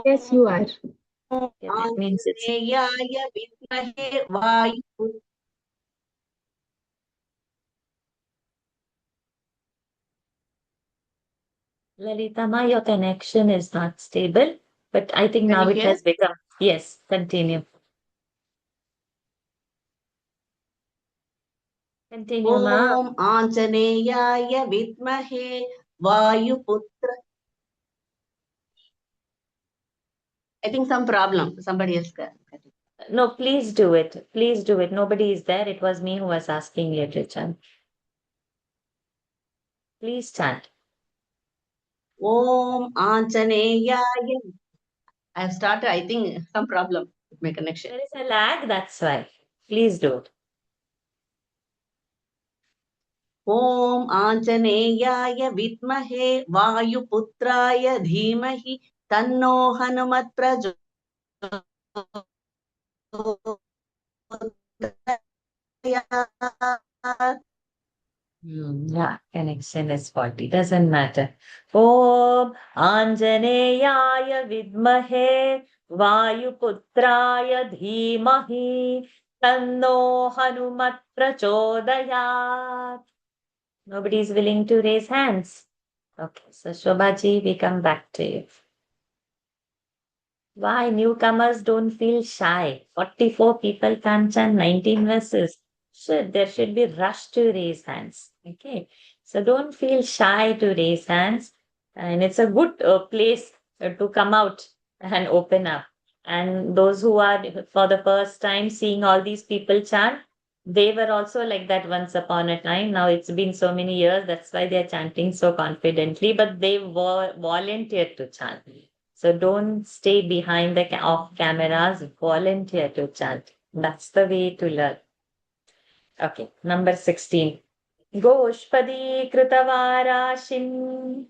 Yes, you are. That means it's आञ्जनेयाय विद्महे वायुपुत्राय Lalita Ma, your connection is not stable, but I think Can now you it hear? has become. Yes, continue. Continue, Ma. ॐ आञ्जनेयाय विद्महे वायुपुत्र I think some problem. Somebody else got it. No, please do it. Please do it. Nobody is there. It was me who was asking you to chant. Please chant. Om Anjaneyaya. I have started, I think, some problem with my connection. There is a lag, that's why. Please do it. Om Anjaneyaya Vidmahe Vayuputraya Dhimahi Tanno Hanumat Prachodayat. Yeah, connection is faulty. Doesn't matter. Om Anjaneyaya Vidmahe Vayuputraya Dhimahi Tanno Hanumat Prachodayat. Nobody is willing to raise hands. Okay, so Shobhaji, we come back to you. Why newcomers don't feel shy? 44 people can't chant 19 verses. There should be rush to raise hands. Okay, so don't feel shy to raise hands, and it's a good place to come out and open up. And those who are for the first time seeing all these people chant, they were also like that once upon a time. Now it's been so many years, that's why they're chanting so confidently, but they volunteered to chant. So don't stay behind the off cameras, volunteer to chant. That's the way to learn. Okay, number 16. Goshpadi Kritavarashim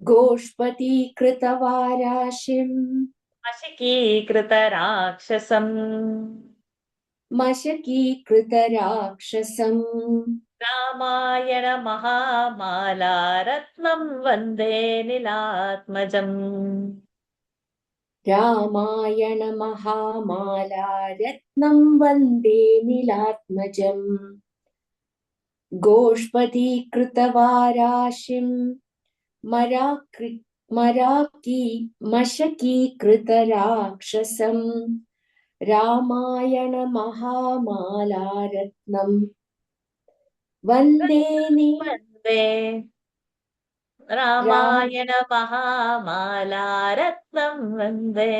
गोष्पति कृतवाराशिम् Mashiki Kritarakshasam मशकीकृतराक्षसम् Ramayana Mahamala Ratnam Vande Nilatmajam. रामायणमहामाला रत्नं वन्दे नीलात्मजम् गोष्पदीकृतवाराशिम् मशकीकृतराक्षसम् रामायणमहामाला रत्नं वन्दे Ramayana Mahamala Ratnam Vande.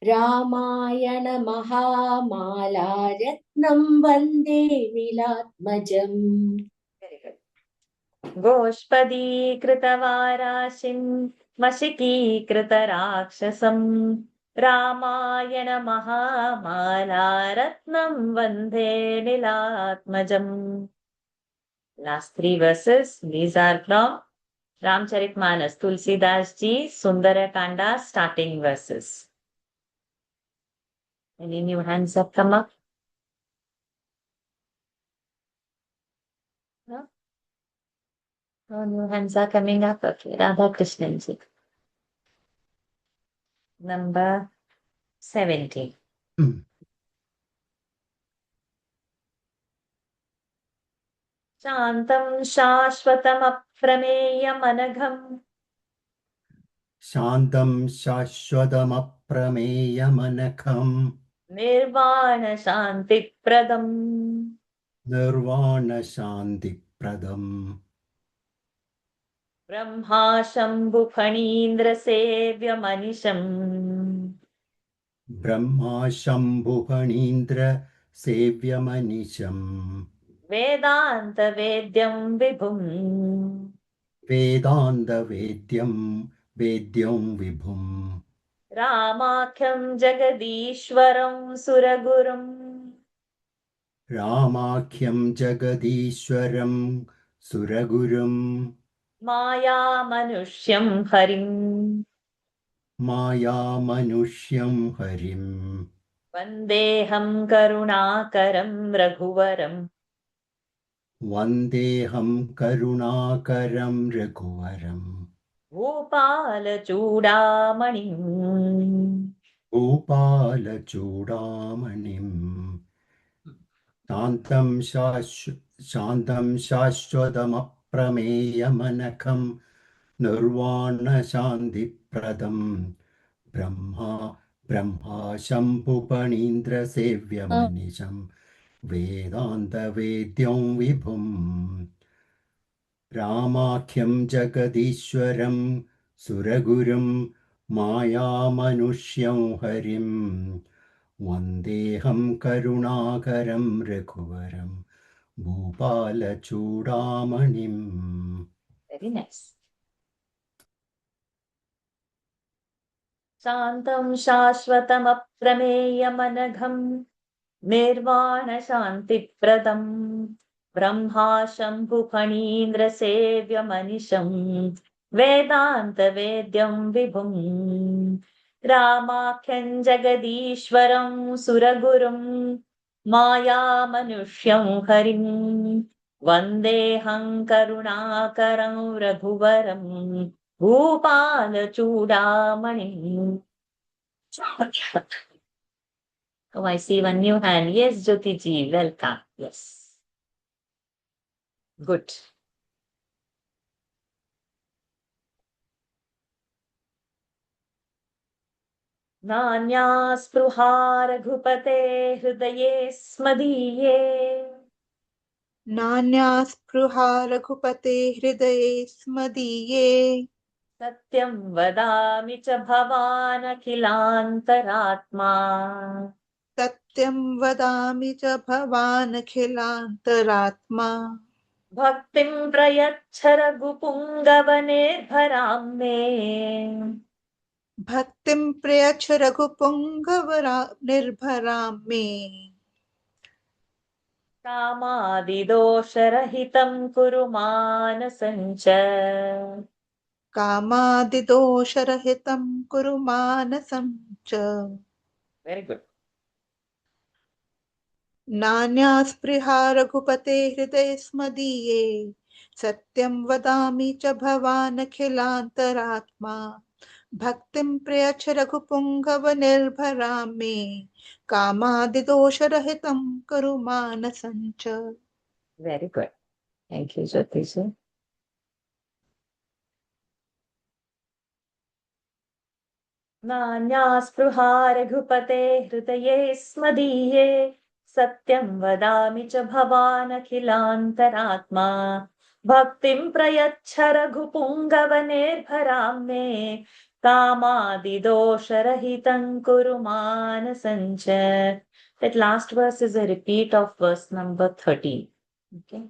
रामायणमहामाला रत्नं वन्दे नीलात्मजम्. Very good. Goshpadi Kritavarashim Mashiki Kritarakshasam Ramayana Mahamala Ratnam Vande Nilatmajam. Last 3 verses. These are from Ramcharitmanas, Tulsidas Ji, Sundarakanda, starting verses. Any new hands have come up? No? No new hands are coming up. Okay, Radha Krishnan Ji. Number 17. Shantam Shashvatam Aprameyamanagam Shantam Shashwadamaprameyamanakam Nirvana Shanti Pradam निर्वाणशान्तिप्रदम् Brahma शम्भुफणीन्द्रसेव्यमनिशम् Brahma शम्भुफणीन्द्र सेव्यमनिशम् वेदान्तवेद्यं विभुम् वेदान्तवेद्यं वेद्यं विभुम् रामाख्यं जगदीश्वरं सुरगुरुम् रामाख्यं जगदीश्वरं सुरगुरुं मायामनुष्यं हरिम् मायामनुष्यं हरिम् वन्देऽहं करुणाकरं रघुवरम् वन्देऽहं करुणाकरं रघुवरम् भूपालचूडामणिम् भूपालचूडामणिम् शान्तं शाश्वतमप्रमेयमनघं निर्वाणशान्तिप्रदं ब्रह्मा शम्भुफणीन्द्रसेव्यमनिशं वेदान्तवेद्यं विभुम् रामाख्यं जगदीश्वरं सुरगुरुं मायामनुष्यं हरिम् वन्देऽहं करुणाकरं रघुवरं भूपालचूडामणिम् Very nice. शान्तं शाश्वतमप्रमेयमनघं निर्वाणशान्तिप्रदम् ब्रह्मा शम्भुफणीन्द्रसेव्यमनिशं वेदान्तवेद्यं विभुम् रामाख्यं जगदीश्वरं सुरगुरुं मायामनुष्यं हरिं वन्देऽहं करुणाकरं रघुवरं भूपालचूडामणिम्. Oh, I see one new hand. Yes, Jyoti ji, welcome. Yes. Good. नान्या स्पृहा रघुपते हृदये स्मदीये नान्या स्पृहा रघुपते हृदये स्मदीये सत्यं वदामि च भवानखिलान्तरात्मा सत्यं वदामि च भवानखिलान्तरात्मा भक्तिं प्रयच्छ रघुपुङ्गवनेर्भरां मे भक्तिं प्रयच्छ रघुपुङ्गवरा निर्भरां मे कामादिदोषरहितं कुरु मानसं च कामादिदोषरहितं कुरु मानसं च Very good. नान्या स्पृहा रघुपते हृदये स्मदीये सत्यं वदामि च भवानखिलान्तरात्मा भक्तिं प्रयच्छ रघुपुङ्गवनिर्भरां मे कामादिदोषरहितं कुरु मानसं च Very good. Thank you, Jyoti ji. नान्या स्पृहा रघुपते हृदये स्मदीये सत्यं वदामि च भवानखिलान्तरात्मा भक्तिं प्रयच्छ रघुपुङ्गवनेर्भरां मे कामादिदोषरहितं कुरु मानसं च. That last verse is a repeat of verse number 13. Okay.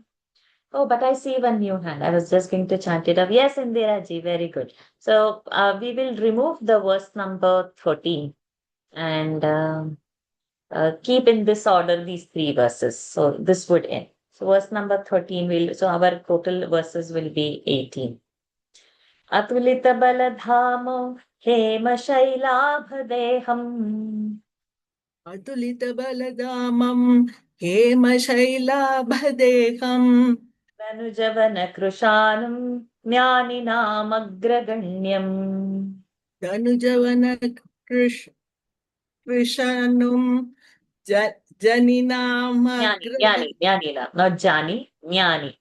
Oh, but I see one new hand. I was just going to chant it up. Yes, Indira ji, very good. So we will remove the verse number 13 and keep in this order these three verses. So this would end. So verse number 13 will, so our total verses will be 18. Atulita baladhamo hema shailabhadeham अतुलितबलधामं हेमशैलाभदेहम् तनुजवनकृशानुं ज्ञानिनामग्रगण्यम् धनुजवनकृशानुं Jnani, not Jani, Jnani.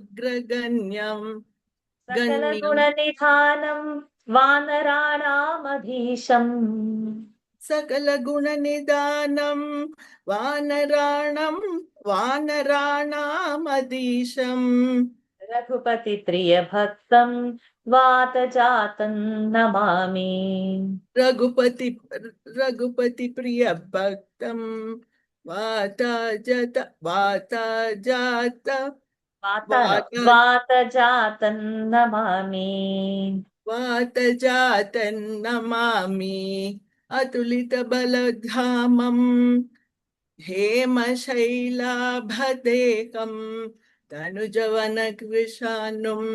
ज्ञानिनामग्रगण्यं सकलगुणनिधानं वानराणामधीशम् सकलगुणनिदानं वानराणामधीशम् Raghupati प्रिय भक्तं वातजातं नमामि। रघुपति प्रिय भक्तं वातजातं Namami. वातजातं Namami अतुलितबलधामं हेमशैलाभदेकं तनुजवनकृशानुं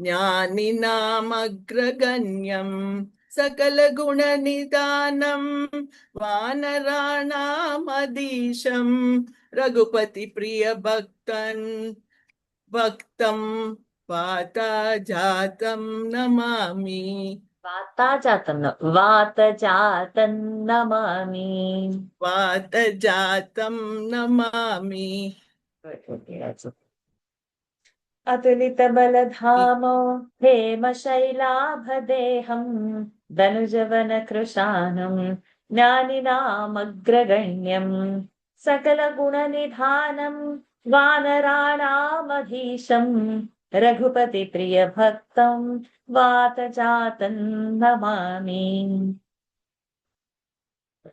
ज्ञानिनामग्रगण्यं सकलगुणनिदानं वानराणामधीशं भक्तं वातजातं Namami. वातजातं Namami. वातजातं Namami. अतुलितबलधामो हेमशैलाभदेहं धनुजवनकृशानं ज्ञानिनामग्रगण्यं सकलगुणनिधानं वानराणामधीशं रघुपतिप्रियभक्तं वातजातं Namami.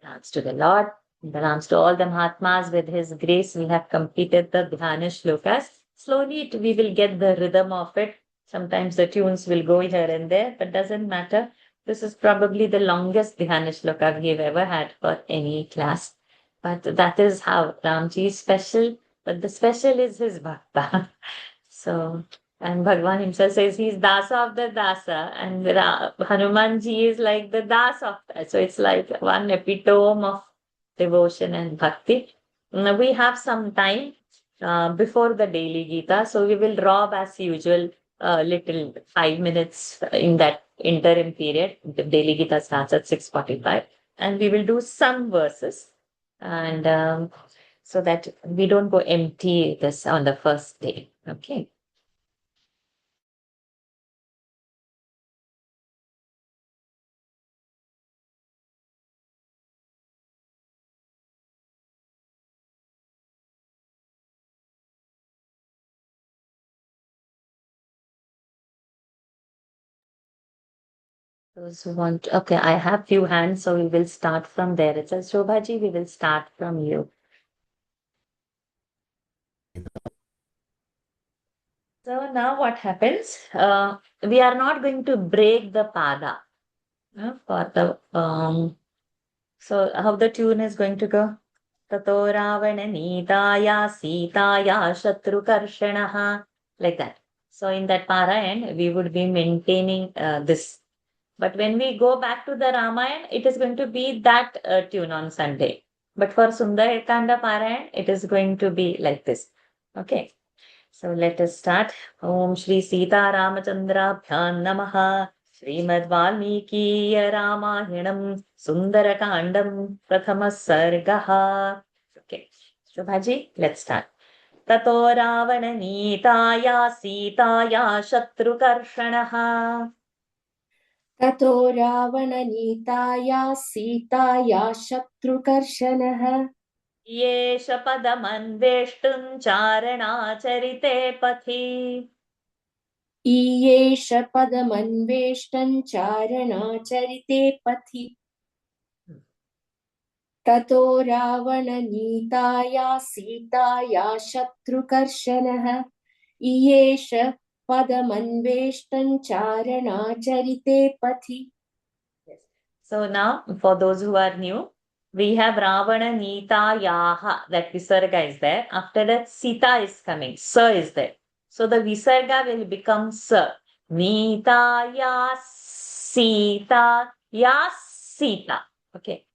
Thanks to the Lord, thanks to all the Mahatmas. With His grace, we have completed the Dhyana Shlokas. Slowly, we will get the rhythm of it. Sometimes the tunes will go here and there, but doesn't matter. This is probably the longest Dhyana Shloka we've ever had for any class. But that is how Ramji is special. But the special is his Bhakta. So, and Bhagwan himself says he's Dasa of the Dasa, and Hanumanji is like the Das of that. So it's like one epitome of devotion and bhakti. Now we have some time before the daily Gita, so we will rob as usual little 5 minutes in that interim period. The daily Gita starts at 6:45, and we will do some verses, and so that we don't go empty this on the first day. Okay. Those who want, okay, I have few hands, so we will start from there. It says, Shobhaji, we will start from you. So now what happens? We are not going to break the pada for the, so how the tune is going to go? Tato Ravana Nitaya Sitaya Shatru Karshanaha, like that. So in that parayan, we would be maintaining this. But when we go back to the Ramayana, it is going to be that tune on Sunday. But for Sundarakanda Parayan, it is going to be like this. Okay. So let us start. Om Shri Sita Ramachandrabhyam Namaha. Srimad Valmiki Ramayanam Sundarakandam Prathama Sargaha. Okay. So Bhaji, let's start. Tato Ravana Nitaya Sitaya Shatru Karshanaha. ततो रावणनीताया सीताया शत्रुकर्षणः येष पदमन्वेष्टुं चारणाचरिते पथि ईयेष पदमन्वेष्टं चारणाचरिते पथि ततो रावणनीताया सीताया शत्रुकर्षणः ईयेष पदमन्वेष्टं चारणाचरिते पथि. So now, for those who are new, we have Ravana Nita Yaha, that Visarga is there. After that, Sita is coming. Sa is there. So the Visarga will become Sa. Nita Ya Sita Ya Sita. Okay.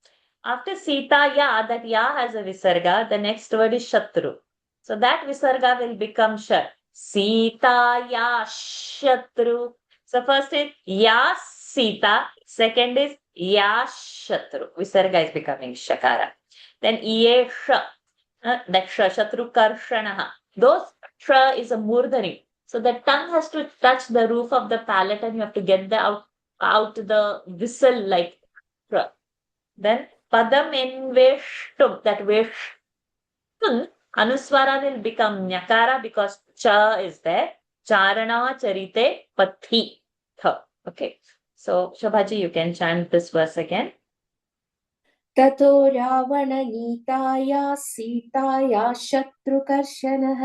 After Sita Ya, that Ya has a Visarga. The next word is Shatru. So that Visarga will become Shat. Sita Ya Shatru. So first is Ya Sita. Second is Ya Shatru. Visarga is becoming Shakara. Then Ye Sha. That Sha, Shatru Karshanaha. Those Sha is a Murdhani. So the tongue has to touch the roof of the palate and you have to get the out the whistle like Sha. Then padam enveshtum, that veshtun, anuswara will become nyakara because cha is there. Charana charite pathi. Okay. So Shobhaji, you can chant this verse again. ततो रावणनीताया सीताया शत्रुकर्षणः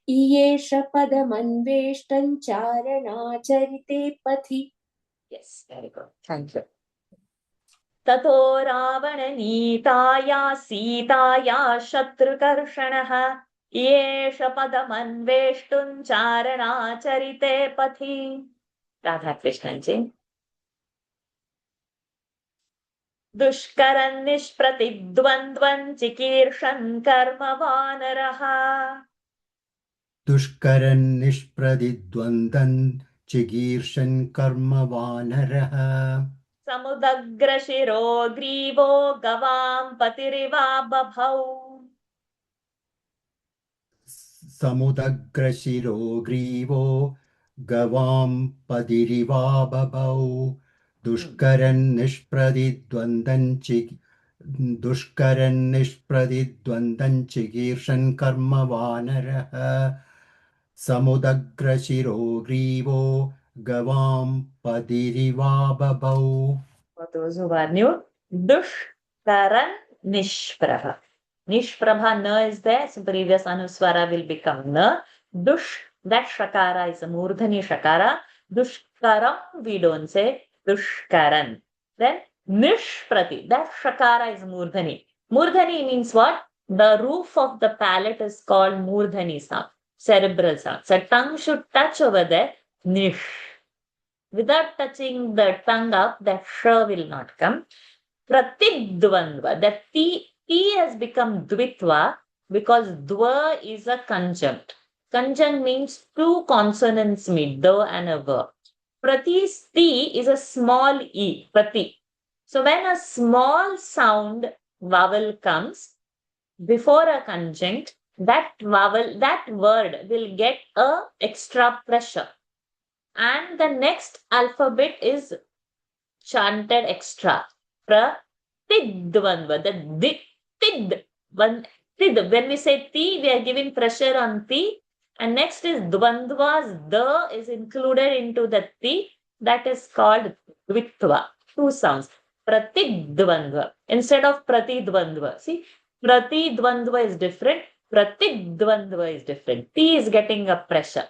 इयेष पदमन्वेष्टं चारणाचरिते पथि. Yes, very good. Thank you. ततो रावणनीताया सीताया शत्रुकर्षणः एष पदमन्वेष्टुं चारणाचरिते पथि. Radhakrishnan ji. दुष्करन् निष्प्रतिद्वन्द्वन् चिकीर्षन् कर्मवानरः. दुष्करन् निष्प्रतिद्वन्द्वन् चिकीर्षन् कर्मवानरः. समुदग्रशिरो ग्रीवो गवां पतिरिवा बभौ. समुदग्रशिरो ग्रीवो गवां पतिरिवा बभौ. दुष्करन् निष्प्रतिद्वन्द्वन् चिकीर्षन् कर्मवानरः. समुदग्रशिरो ग्रीवो गवां पतिरिवा बभौ. For those who are new, Dushkaran Nishprabha. Nishprabha na is there, so previous anuswara will become na. Dush, that shakara is a murdhani shakara. Dushkaram, we don't say Dushkaran. Then Nishprati, that shakara is murdhani. Murdhani means what? The roof of the palate is called murdhani sound, cerebral sound. So tongue should touch over there, Nish. Without touching the tongue up, that sh will not come. Pratidvandva, that T has become dvitva because dva is a conjunct. Conjunct means two consonants meet, the and a verb. Prati's T is a small e, prati. So when a small sound vowel comes before a conjunct, that vowel, that word will get a extra pressure. And the next alphabet is chanted extra. Pratidvandva, the tid. When we say ti, we are giving pressure on ti. And next is dvandva's the is included into the ti. That is called dvitva. Two sounds. Pratidvandva instead of pratidvandva. See, pratidvandva is different. Pratidvandva is different. Ti is getting a pressure.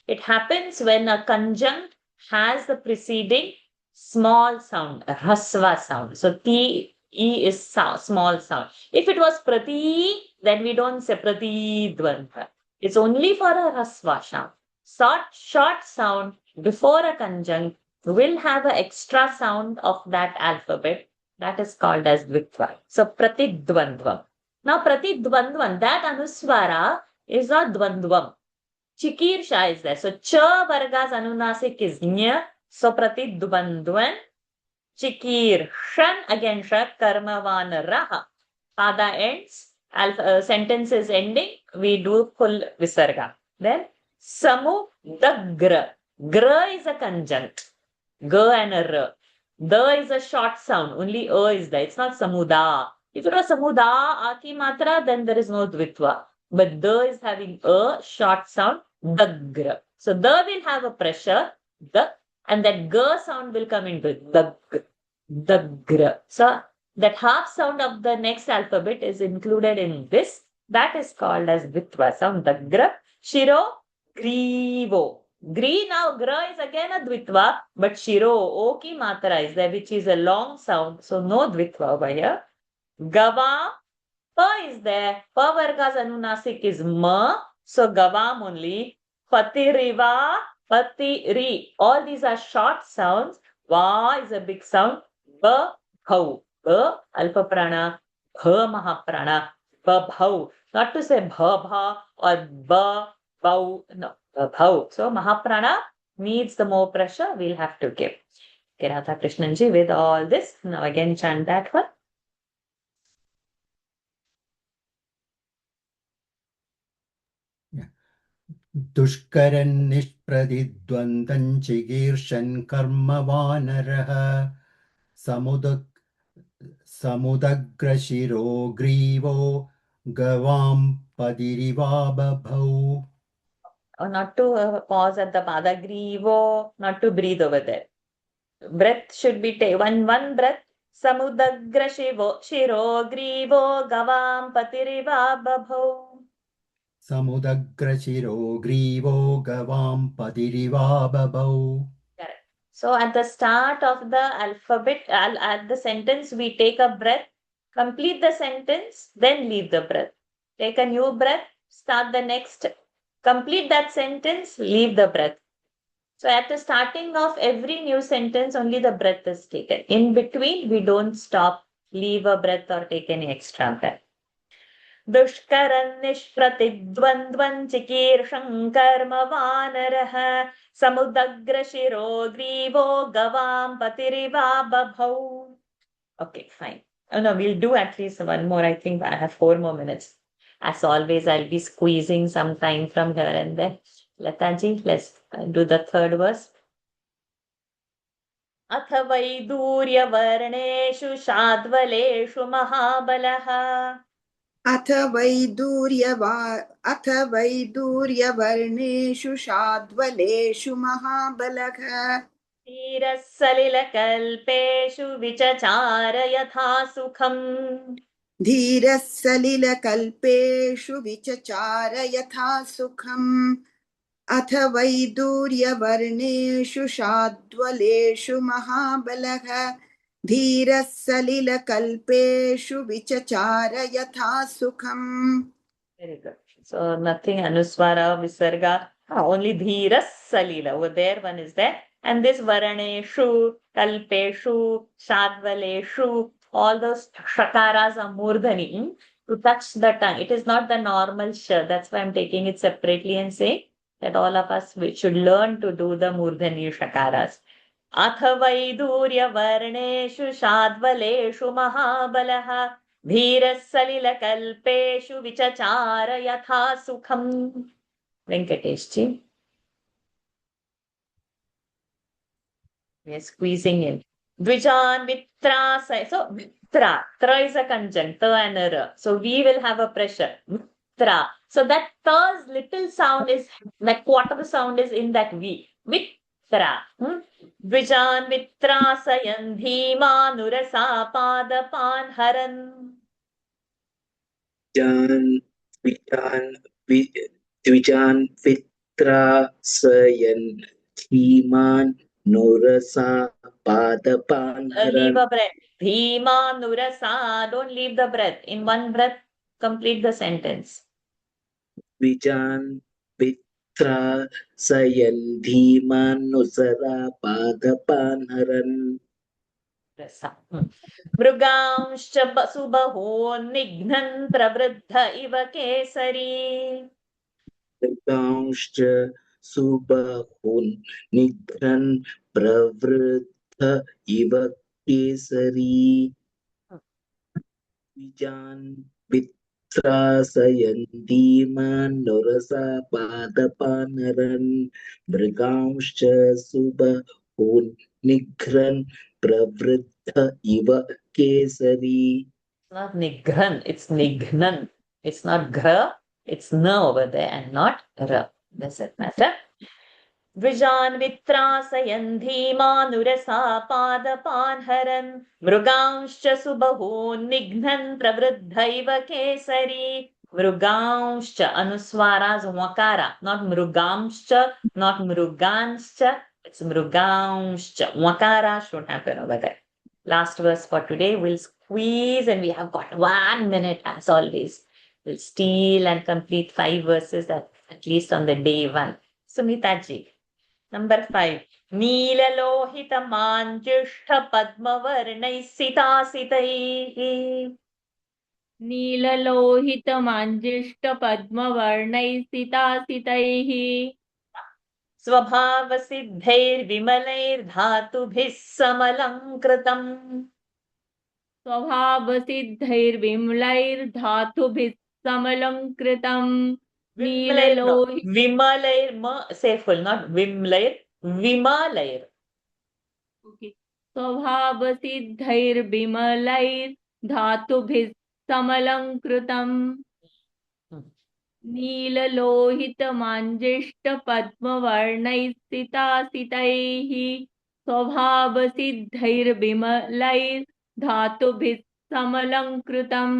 It happens when a conjunct has the preceding small sound, a rasva sound. So T, E is small sound. If it was prati, then we don't say pratidvandva. It's only for a rasva sound. Short sound before a conjunct will have an extra sound of that alphabet. That is called as dvitva. So pratidvandvam. Now pratidvandvam, that anuswara is a dvandvam. Chikirsha is there. So cha varga's anunasik is nya. So pratidvandvan. Chikirshan again sha karmavanaraha. Pada ends. Sentence is ending. We do full visarga. Then samudagra. Gra is a conjunct. Ga and a ra. Da is a short sound. Only a is there. It's not samuda. If it was samuda aki matra, then there is no dvitva. But da is having a short sound. Dagra. So the will have a pressure, the, and that g sound will come into it. Dagra. So that half sound of the next alphabet is included in this. That is called as dvitva sound. Dagra. Shiro, grivo. Now gra is again a dvitva, but shiro, o ki matra is there, which is a long sound. So no dvitva over here. Gava, pa is there. Pa varga's anunasik is ma. So gavam only. Patiriva, patiri. All these are short sounds. Va is a big sound. Ba, bhau. Ba, alpha prana. Bha, mahaprana. Ba, bhau. Not to say bha, bha or ba, bhau. No, ba, bhau. So mahaprana needs the more pressure we'll have to give. Okay, Radhakrishnan ji, with all this, now again chant that one. दुष्करन् निष्प्रतिद्वन्द्वन् चिकीर्षन् कर्मवानरः. समुदग्रशिरो ग्रीवो गवां पदिरिवाबभौ. Not to pause at the padagrivo, not to breathe over there. Breath should be one breath. Samudagra shiro grivo gavam patiriva babhau. समुदग्रशिरो ग्रीवो गवां पदिरिवाबभौ. Correct. So at the start of the alphabet, at the sentence, we take a breath, complete the sentence, then leave the breath. Take a new breath, start the next, complete that sentence, leave the breath. So at the starting of every new sentence, only the breath is taken. In between, we don't stop, leave a breath or take any extra breath. दुष्करन् निष्प्रतिद्वन्द्वन् चिकीर्षं कर्म वानरः समुदग्रशिरो ग्रीवो गवां पतिरिवा बभौ. Okay, fine. Oh no, we'll do at least one more. I think I have 4 more minutes. As always, I'll be squeezing some time from here and there. Lataji, let's do the third verse. अथ वैदूर्यवर्णेषु शाद्वलेषु महाबलः अथ वैदूर्यवर्णेषु शाद्वलेषु महाबलः धीरः सलिलकल्पेषु विचचार यथा सुखम्. धीरः सलिलकल्पेषु विचचार यथा सुखम्. अथ वैदूर्यवर्णेषु शाद्वलेषु महाबलः धीरः सलिलकल्पेषु विचचार यथा सुखम्. Very good. So nothing anuswara, visarga, only dhiras salila. Over there, one is there. And this varaneshu, kalpeshu, shadvaleshu, all those shakaras are murdhani to touch the tongue. It is not the normal sh. That's why I'm taking it separately and saying that all of us should learn to do the murdhani shakaras. अथ वैदूर्यवर्णेषु शाद्वलेषु महाबलः धीरः सलिलकल्पेषु विचचार यथा सुखम्. Venkatesh ji. We are squeezing in. Dvijan Vitra. So Vitra. Tra is a conjunct. Ta and a ra. So we will have a pressure. Vitra. So that ta's little sound is, like quarter sound is in that V. Vitra. Dvijan Vitrasayan Dhīmānurasa Pādapan Haran. Dvijan Vitrasayan Dhīmānurasa Pādapan Leave Haran. a breath. Dhīmānurasa. Don't leave the breath. In one breath, complete the sentence. Dvijan Vitrasayan Dhīmānurasa Pādapan Haran. मृगांश्च सुबहो निघ्नन् pravriddha इव केसरी. मृगांश्च सुबहुन् निघ्नन् प्रवृद्ध इव केसरी. द्विजान् वित्रासयन् धीमान्नुरसा पादपानरन्. मृगांश्च सुबहुन् निघ्नन् प्रवृद्ध इव केसरी. It's not nighran, it's nighnan. It's not ghra, it's na over there and not ra. Does it matter? Dvijan vitrasayan dhīmānurasa pādapan haran mruganscha subahun nighnan pravruddhaiva kesari. Mruganscha anuswaras wakara, not mrugamscha, not mruganscha. It's mruganscha. Wakara should happen over there. Last verse for today. We'll squeeze and we have got 1 minute as always. We'll steal and complete 5 verses at least on the day 1. Sumita ji. Number 5. Neela lohita manjushta padma varnai sita sitai. नीललोहितमाञ्जिष्टपद्मवर्णैः स्वभावसिद्धैर्विमलैर्धातुभिः समलङ्कृतम्. स्वभावसिद्धैर्विमलैर्धातुभिः समलङ्कृतम्. Vimalair, say full, not Vimlair, Vimalair. Okay. स्वभावसिद्धैर्विमलैर्धातुभिः समलङ्कृतम् नीललोहितमाञ्जिष्टपद्मवर्णैः सितासितैः स्वभावसिद्धैर्विमलैर्धातुभिः समलङ्कृतम्.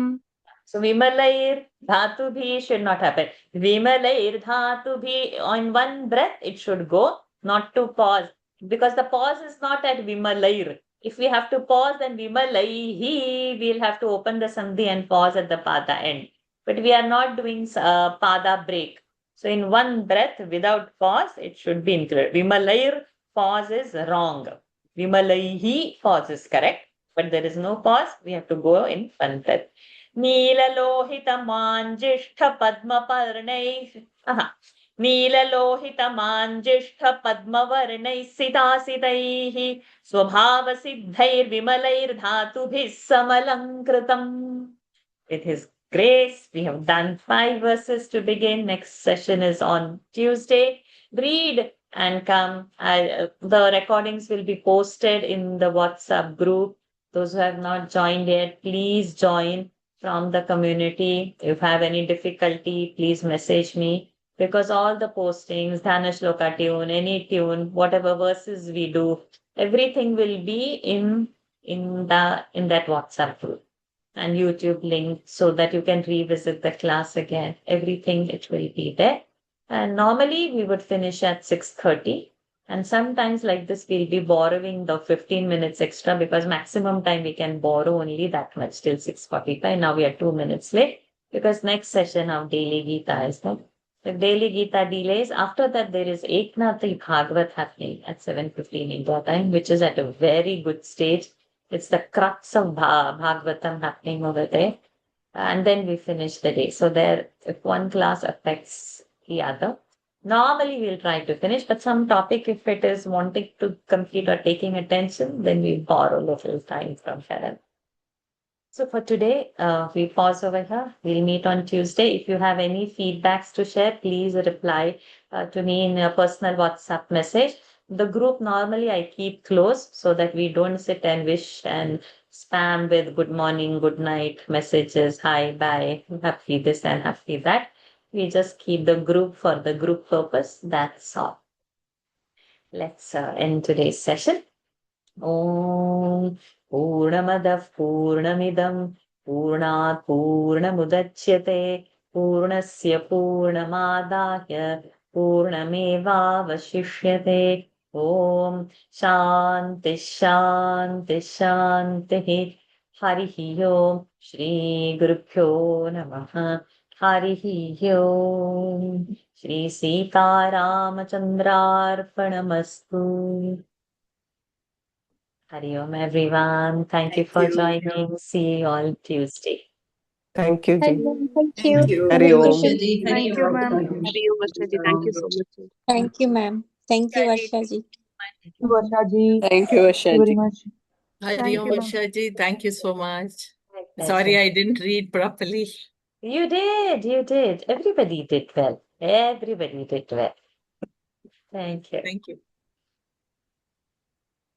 So Vimalair Dhatubhi should not happen. Vimalair Dhatubhi, on one breath it should go, not to pause. Because the pause is not at Vimalair. If we have to pause, then Vimalaihi, we'll have to open the Sandhi and pause at the Pada end. But we are not doing Pada break. So in one breath, without pause, it should be included. Vimalair pause is wrong. Vimalaihi pause is correct. But there is no pause. We have to go in one breath. नीललोहितमाञ्जिष्ठपद्मपर्णैः नीललोहितमाञ्जिष्ठपद्मवर्णैः सितासितैः स्वभावसिद्धैर्विमलैर्धातुभिः समलङ्कृतम्. With His grace, we have done 5 verses to begin. Next session is on Tuesday. Read and come. The recordings will be posted in the WhatsApp group. Those who have not joined yet, please join from the community. If you have any difficulty, please message me, because all the postings, Dhana Shloka tune, any tune, whatever verses we do, everything will be in that WhatsApp group and YouTube link, so that you can revisit the class again. Everything, it will be there. And normally we would finish at 6:30. And sometimes like this, we'll be borrowing the 15 minutes extra, because maximum time we can borrow only that much till 6:45. Now we are 2 minutes late, because next session of Daily Gita is there. If Daily Gita delays, after that there is Eknathi Bhagavat happening at 7:15 India time, which is at a very good stage. It's the crux of Bhagavatam happening over there. And then we finish the day. So there, if one class affects the other, normally we'll try to finish, but some topic, if it is wanting to complete or taking attention, then we borrow little time from Sharon. So for today, we pause over here. We'll meet on Tuesday. If you have any feedbacks to share, please reply to me in a personal WhatsApp message. The group normally I keep closed so that we don't sit and wish and spam with good morning, good night messages, hi, bye, happy this and happy that. We just keep the group for the group purpose. That's all. Let's end today's session. Om Purnamadav Purnamidam Purnat Purnamudachyate Purnasya Purnamadaya Purnamevavashishyate. Om Shanti Shanti Shanti. Harihi Om Shri Gurubhyo Namaha. Harihi Om. Shri Sita Ramachandrarpanamastu. Hari Om, everyone. Thank you for joining. See you all Tuesday. Thank you, Ji. Thank you. Hari Om. Varshaji. Hari Thank you, Om. ma'am. Hari Om, Varshaji. Thank you so much. Thank you, ma'am. Thank you, Varshaji. Varshaji. Thank you, Thank you very much. Hari Thank Om, you, ma'am. Varshaji. Thank you so much. My Sorry, pleasure. I didn't read properly. You did. Everybody did well. Everybody did well. Thank you. Thank you.